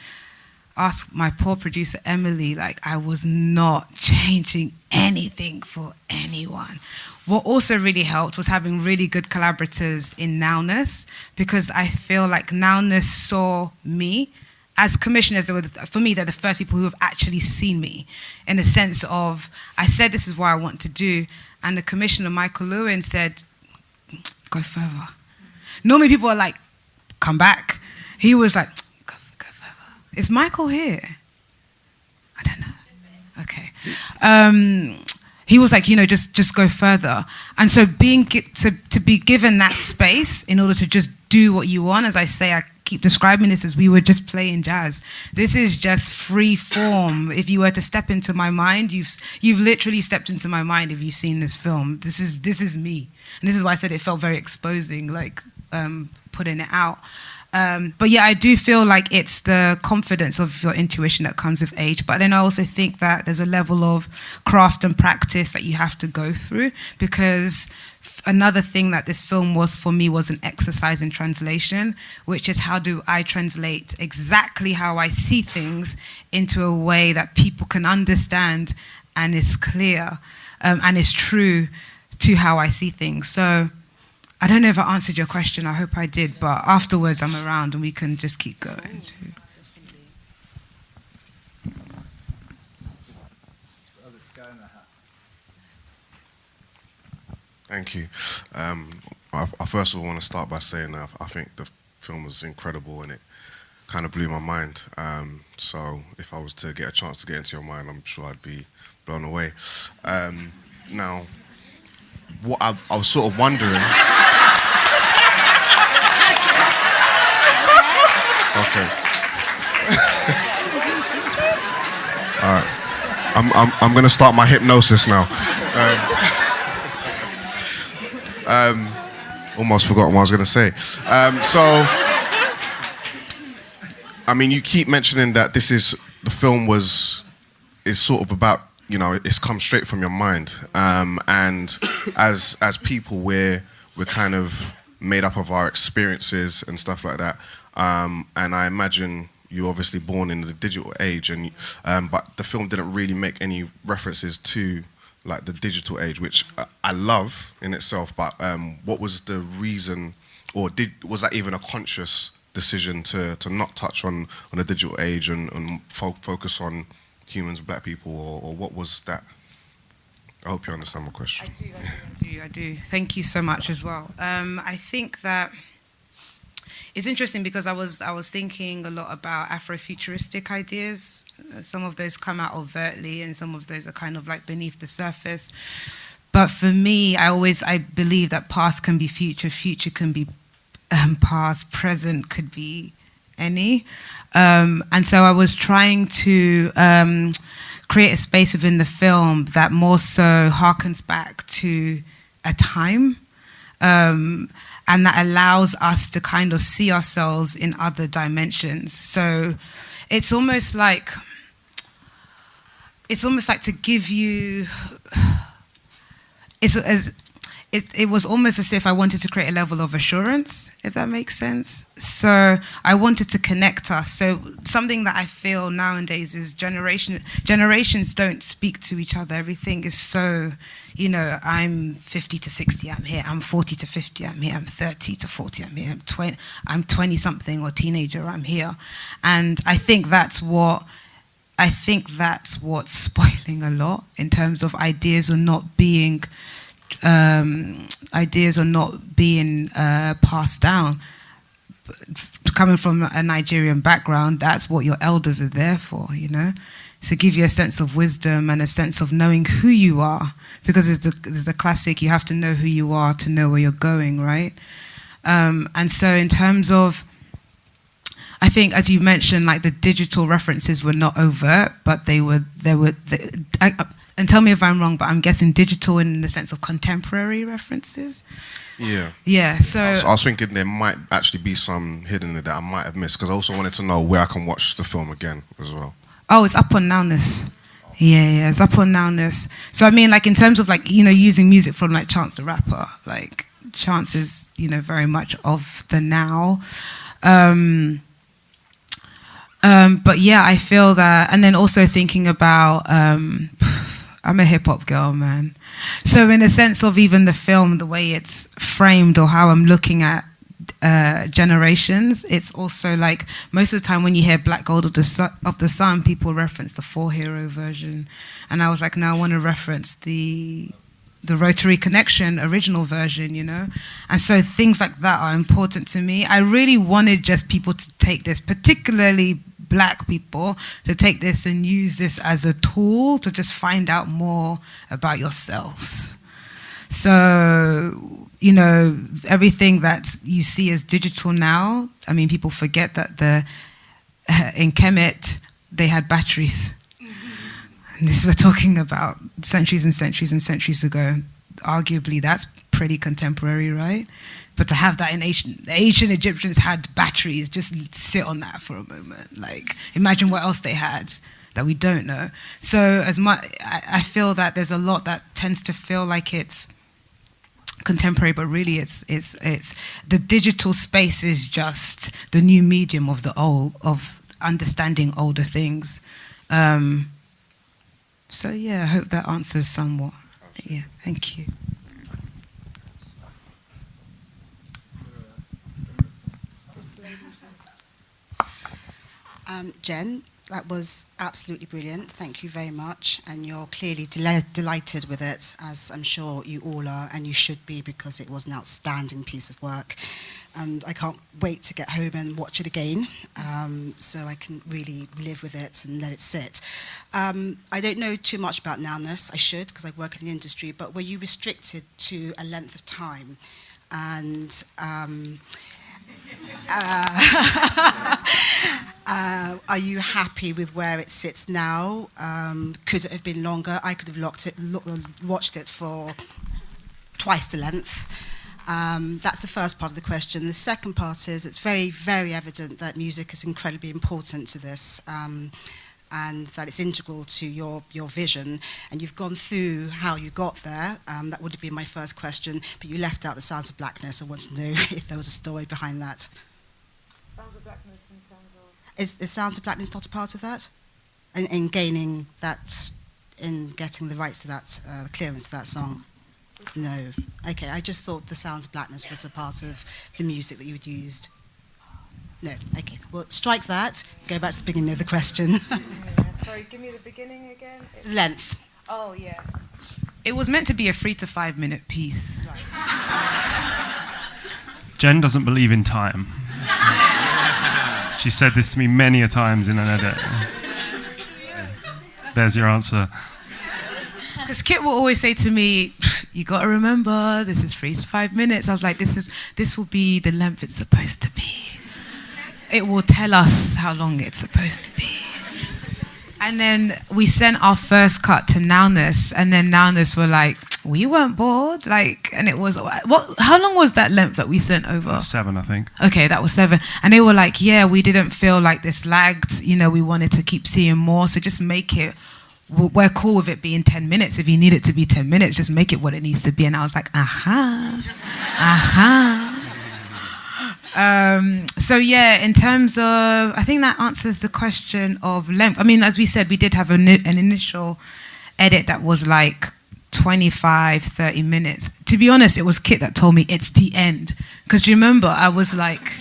ask my poor producer Emily, I was not changing anything for anyone. What also really helped was having really good collaborators in Nowness, because I feel like Nowness saw me. As commissioners, for me, they're the first people who have actually seen me, in the sense of, I said this is what I want to do, and the commissioner, Michael Lewin, said, go further. Normally people are like, come back. He was like, go further. Is Michael here? I don't know. Okay. He was like, just go further. And so to be given that space in order to just do what you want, as I say, I keep describing this as we were just playing jazz. This is just free form. If you were to step into my mind, you've literally stepped into my mind if you've seen this film. This is me. And this is why I said it felt very exposing, like putting it out. But yeah, I do feel like it's the confidence of your intuition that comes with age. But then I also think that there's a level of craft and practice that you have to go through, because another thing that this film was for me was an exercise in translation, which is how do I translate exactly how I see things into a way that people can understand and is clear and is true to how I see things. So I don't know if I answered your question. I hope I did. But afterwards, I'm around and we can just keep going. Thank you. I first of all want to start by saying that I think the film was incredible and it kind of blew my mind. So if I was to get a chance to get into your mind, I'm sure I'd be blown away. Now, what I was sort of wondering... Okay. All right. I'm going to start my hypnosis now. Almost forgotten what I was going to say. So, I mean, you keep mentioning that the film is sort of about, you know, it's come straight from your mind. And as people, we're kind of made up of our experiences and stuff like that. And I imagine you're obviously born in the digital age, and but the film didn't really make any references to like the digital age, which I love in itself. But what was the reason, or was that even a conscious decision to not touch on the digital age and focus on humans, black people, or what was that? I hope you understand my question. I do. Thank you so much as well. I think that it's interesting because I was thinking a lot about Afrofuturistic ideas. Some of those come out overtly, and some of those are kind of like beneath the surface. But for me, I believe that past can be future, future can be past, present could be any. And so I was trying to create a space within the film that more so harkens back to a time. And that allows us to kind of see ourselves in other dimensions. So it's almost like to give you, it was almost as if I wanted to create a level of assurance, if that makes sense. So I wanted to connect us. So something that I feel nowadays is generations don't speak to each other. Everything is so, you know, I'm 50 to 60, I'm here. I'm 40 to 50, I'm here. I'm 30 to 40, I'm here. I'm 20 something or teenager, I'm here. And I think that's what's spoiling a lot in terms of ideas are not being passed down. Coming from a Nigerian background, that's what your elders are there for, you know, to give you a sense of wisdom and a sense of knowing who you are, because there's the classic, you have to know who you are to know where you're going, right? And so in terms of, I think, as you mentioned, like the digital references were not overt, but and tell me if I'm wrong, but I'm guessing digital in the sense of contemporary references. Yeah. Yeah, so... I was thinking there might actually be some hidden in it that I might have missed, because I also wanted to know where I can watch the film again as well. Oh, it's up on Nowness. Yeah, it's up on Nowness. So, I mean, like, in terms of, like, you know, using music from, like, Chance the Rapper, like, Chance is, you know, very much of the now. But, yeah, I feel that... And then also thinking about... I'm a hip-hop girl, man. So in a sense of even the film, the way it's framed or how I'm looking at generations, it's also like most of the time when you hear Black Gold of the Sun, people reference the 4Hero version. And I was like, no, I want to reference the Rotary Connection original version, you know? And so things like that are important to me. I really wanted just people to take this, particularly Black people, to take this and use this as a tool to just find out more about yourselves. So you know, everything that you see as digital now, I mean, people forget that in Kemet, they had batteries. And this we're talking about centuries and centuries and centuries ago. Arguably, that's pretty contemporary, right? But to have that in the ancient Egyptians had batteries. Just sit on that for a moment. Like, imagine what else they had that we don't know. So as much, I feel that there's a lot that tends to feel like it's contemporary, but really it's the digital space is just the new medium of of understanding older things. So yeah, I hope that answers somewhat. Yeah, thank you. Jen, that was absolutely brilliant. Thank you very much. And you're clearly delighted with it, as I'm sure you all are, and you should be, because it was an outstanding piece of work. And I can't wait to get home and watch it again, so I can really live with it and let it sit. I don't know too much about nowness. I should, because I work in the industry, but were you restricted to a length of time? And are you happy with where it sits now? Could it have been longer? I could have watched it for twice the length. That's the first part of the question. The second part is, it's very, very evident that music is incredibly important to this, and that it's integral to your vision. And you've gone through how you got there. That would have been my first question, but you left out the Sounds of Blackness. I want to know if there was a story behind that. Sounds of Blackness in terms of... Is Sounds of Blackness not a part of that? In gaining that, in getting the rights to that, clearance to that song? No. Okay, I just thought the Sounds of Blackness was a part of the music that you had used. No, okay. Well, strike that. Go back to the beginning of the question. Sorry, give me the beginning again. Length. Oh, yeah. It was meant to be a 3 to 5 minute piece. Jen doesn't believe in time. She said this to me many a times in an edit. There's your answer. Because Kit will always say to me, you got to remember, this is 3 to 5 minutes. I was like, this will be the length it's supposed to be. It will tell us how long it's supposed to be. And then we sent our first cut to Nowness, and then Nowness were like, we weren't bored. Like, and it was, how long was that length that we sent over? 7, I think. Okay, that was 7. And they were like, yeah, we didn't feel like this lagged. You know, we wanted to keep seeing more, so just make it. We're cool with it being 10 minutes. If you need it to be 10 minutes, just make it what it needs to be. And I was like, so yeah, in terms of, I think that answers the question of length. I mean, as we said, we did have an initial edit that was like 25, 30 minutes. To be honest, it was Kit that told me it's the end. Because you remember, I was like,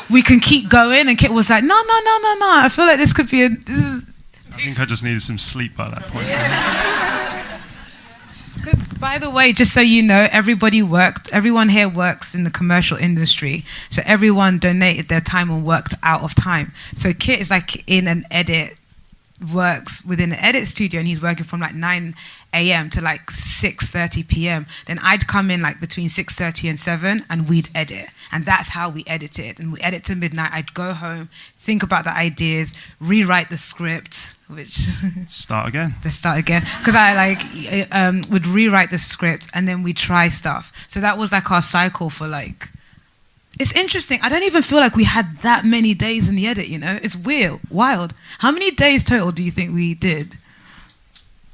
we can keep going. And Kit was like, no. I feel like this could be I think I just needed some sleep by that point. Because, by the way, just so you know, everyone here works in the commercial industry. So everyone donated their time and worked out of time. So Kit is like in an edit, works within an edit studio, and he's working from like 9 a.m. to like 6:30 p.m. Then I'd come in like between 6:30 and 7, and we'd edit. And that's how we edited. And we edit to midnight. I'd go home, think about the ideas, rewrite the script, which... Start again. Because I would rewrite the script, and then we'd try stuff. So that was like our cycle for like... It's interesting. I don't even feel like we had that many days in the edit, you know? It's weird, wild. How many days total do you think we did?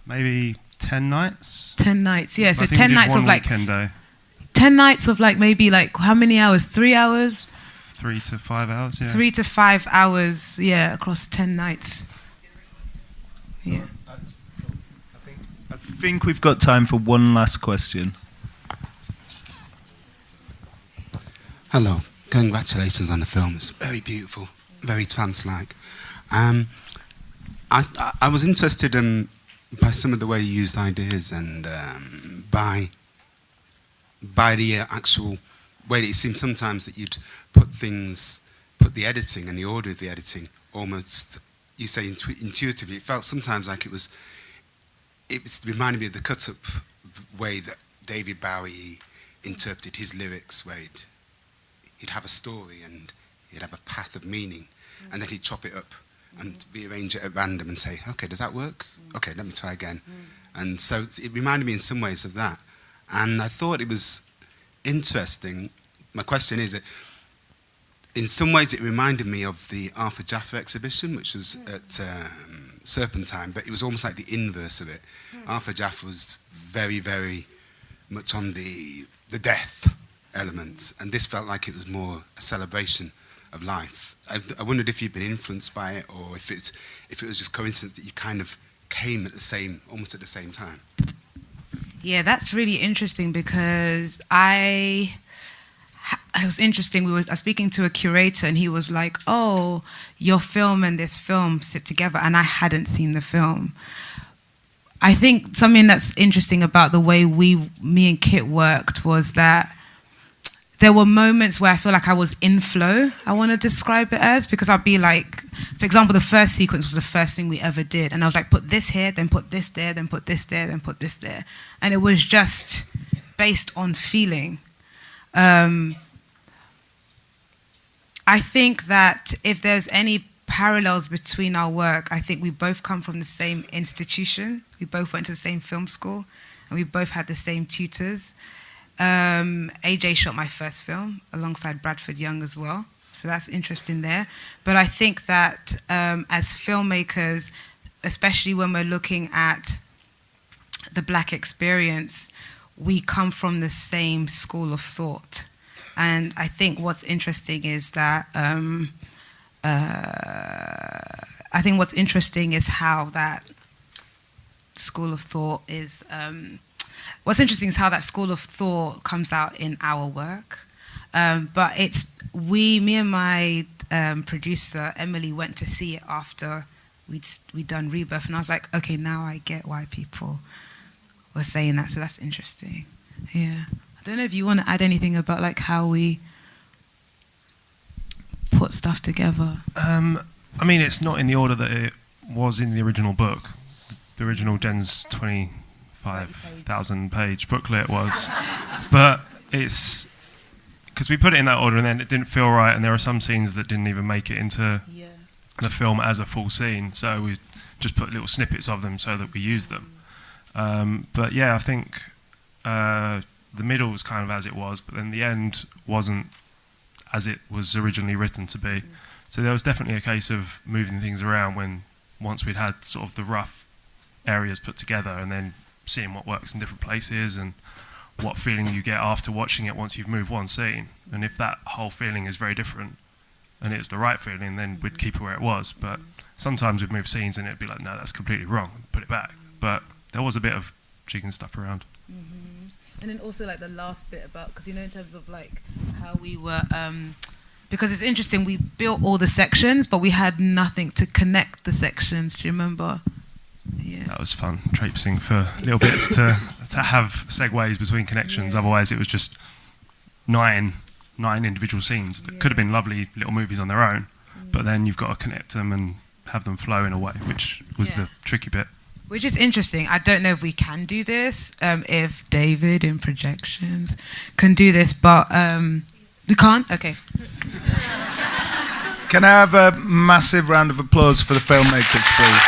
Maybe 10 nights? 10 nights, yeah. So I think 10 we did nights one of like... weekend day. 10 nights of like maybe like how many hours? 3 hours? 3 to 5 hours, yeah. 3 to 5 hours, yeah, across 10 nights. Yeah. I think we've got time for one last question. Hello. Congratulations on the film. It's very beautiful, very trance-like. I was interested by some of the way you used ideas and by the actual way that it seemed sometimes that you'd put the editing and the order of the editing almost, you say intuitively. It felt sometimes like it reminded me of the cut-up way that David Bowie interpreted his lyrics, where he'd have a story and he'd have a path of meaning, and then he'd chop it up and rearrange it at random and say, okay, does that work? Okay, let me try again. And so it reminded me in some ways of that. And I thought it was interesting. My question is, in some ways it reminded me of the Arthur Jaffa exhibition, which was at Serpentine, but it was almost like the inverse of it. Arthur Jaffa was very, very much on the death element, and this felt like it was more a celebration of life. I wondered if you'd been influenced by it, or if it was just coincidence that you kind of came at almost at the same time. Yeah, that's really interesting because it was interesting. I was speaking to a curator, and he was like, "Oh, your film and this film sit together," and I hadn't seen the film. I think something that's interesting about the way me and Kit worked was that there were moments where I feel like I was in flow, I want to describe it as, because I'd be like, for example, the first sequence was the first thing we ever did. And I was like, put this here, then put this there, then put this there, then put this there. And it was just based on feeling. I think that if there's any parallels between our work, I think we both come from the same institution. We both went to the same film school, and we both had the same tutors. AJ shot my first film alongside Bradford Young as well, so that's interesting there. But I think that as filmmakers, especially when we're looking at the Black experience, we come from the same school of thought. And I think what's interesting is that how that school of thought is. What's interesting is how that school of thought comes out in our work. But it's me and my producer Emily went to see it after we'd done Rebirth, and I was like, okay, now I get why people were saying that. So that's interesting. Yeah. I don't know if you want to add anything about like how we put stuff together. I mean, it's not in the order that it was in the original book. The original Jenn's 25,000 page booklet was, but it's because we put it in that order and then it didn't feel right, and there are some scenes that didn't even make it into the film as a full scene, so we just put little snippets of them so that we used them. But yeah, I think the middle was kind of as it was, but then the end wasn't as it was originally written to be. So there was definitely a case of moving things around once we'd had sort of the rough areas put together, and then seeing what works in different places and what feeling you get after watching it once you've moved one scene. And if that whole feeling is very different and it's the right feeling, then we'd keep it where it was. But sometimes we'd move scenes and it'd be like, no, that's completely wrong, put it back. But there was a bit of jigging stuff around. And then also like the last bit about, because in terms of like how we were, because it's interesting, we built all the sections, but we had nothing to connect the sections. Do you remember? Yeah. That was fun, traipsing for little bits to have segues between connections. Otherwise it was just nine individual scenes that could have been lovely little movies on their own, but then you've got to connect them and have them flow in a way, which was the tricky bit. Which is interesting. I don't know if we can do this, if David in projections can do this, but we can't? Okay. Can I have a massive round of applause for the filmmakers, please?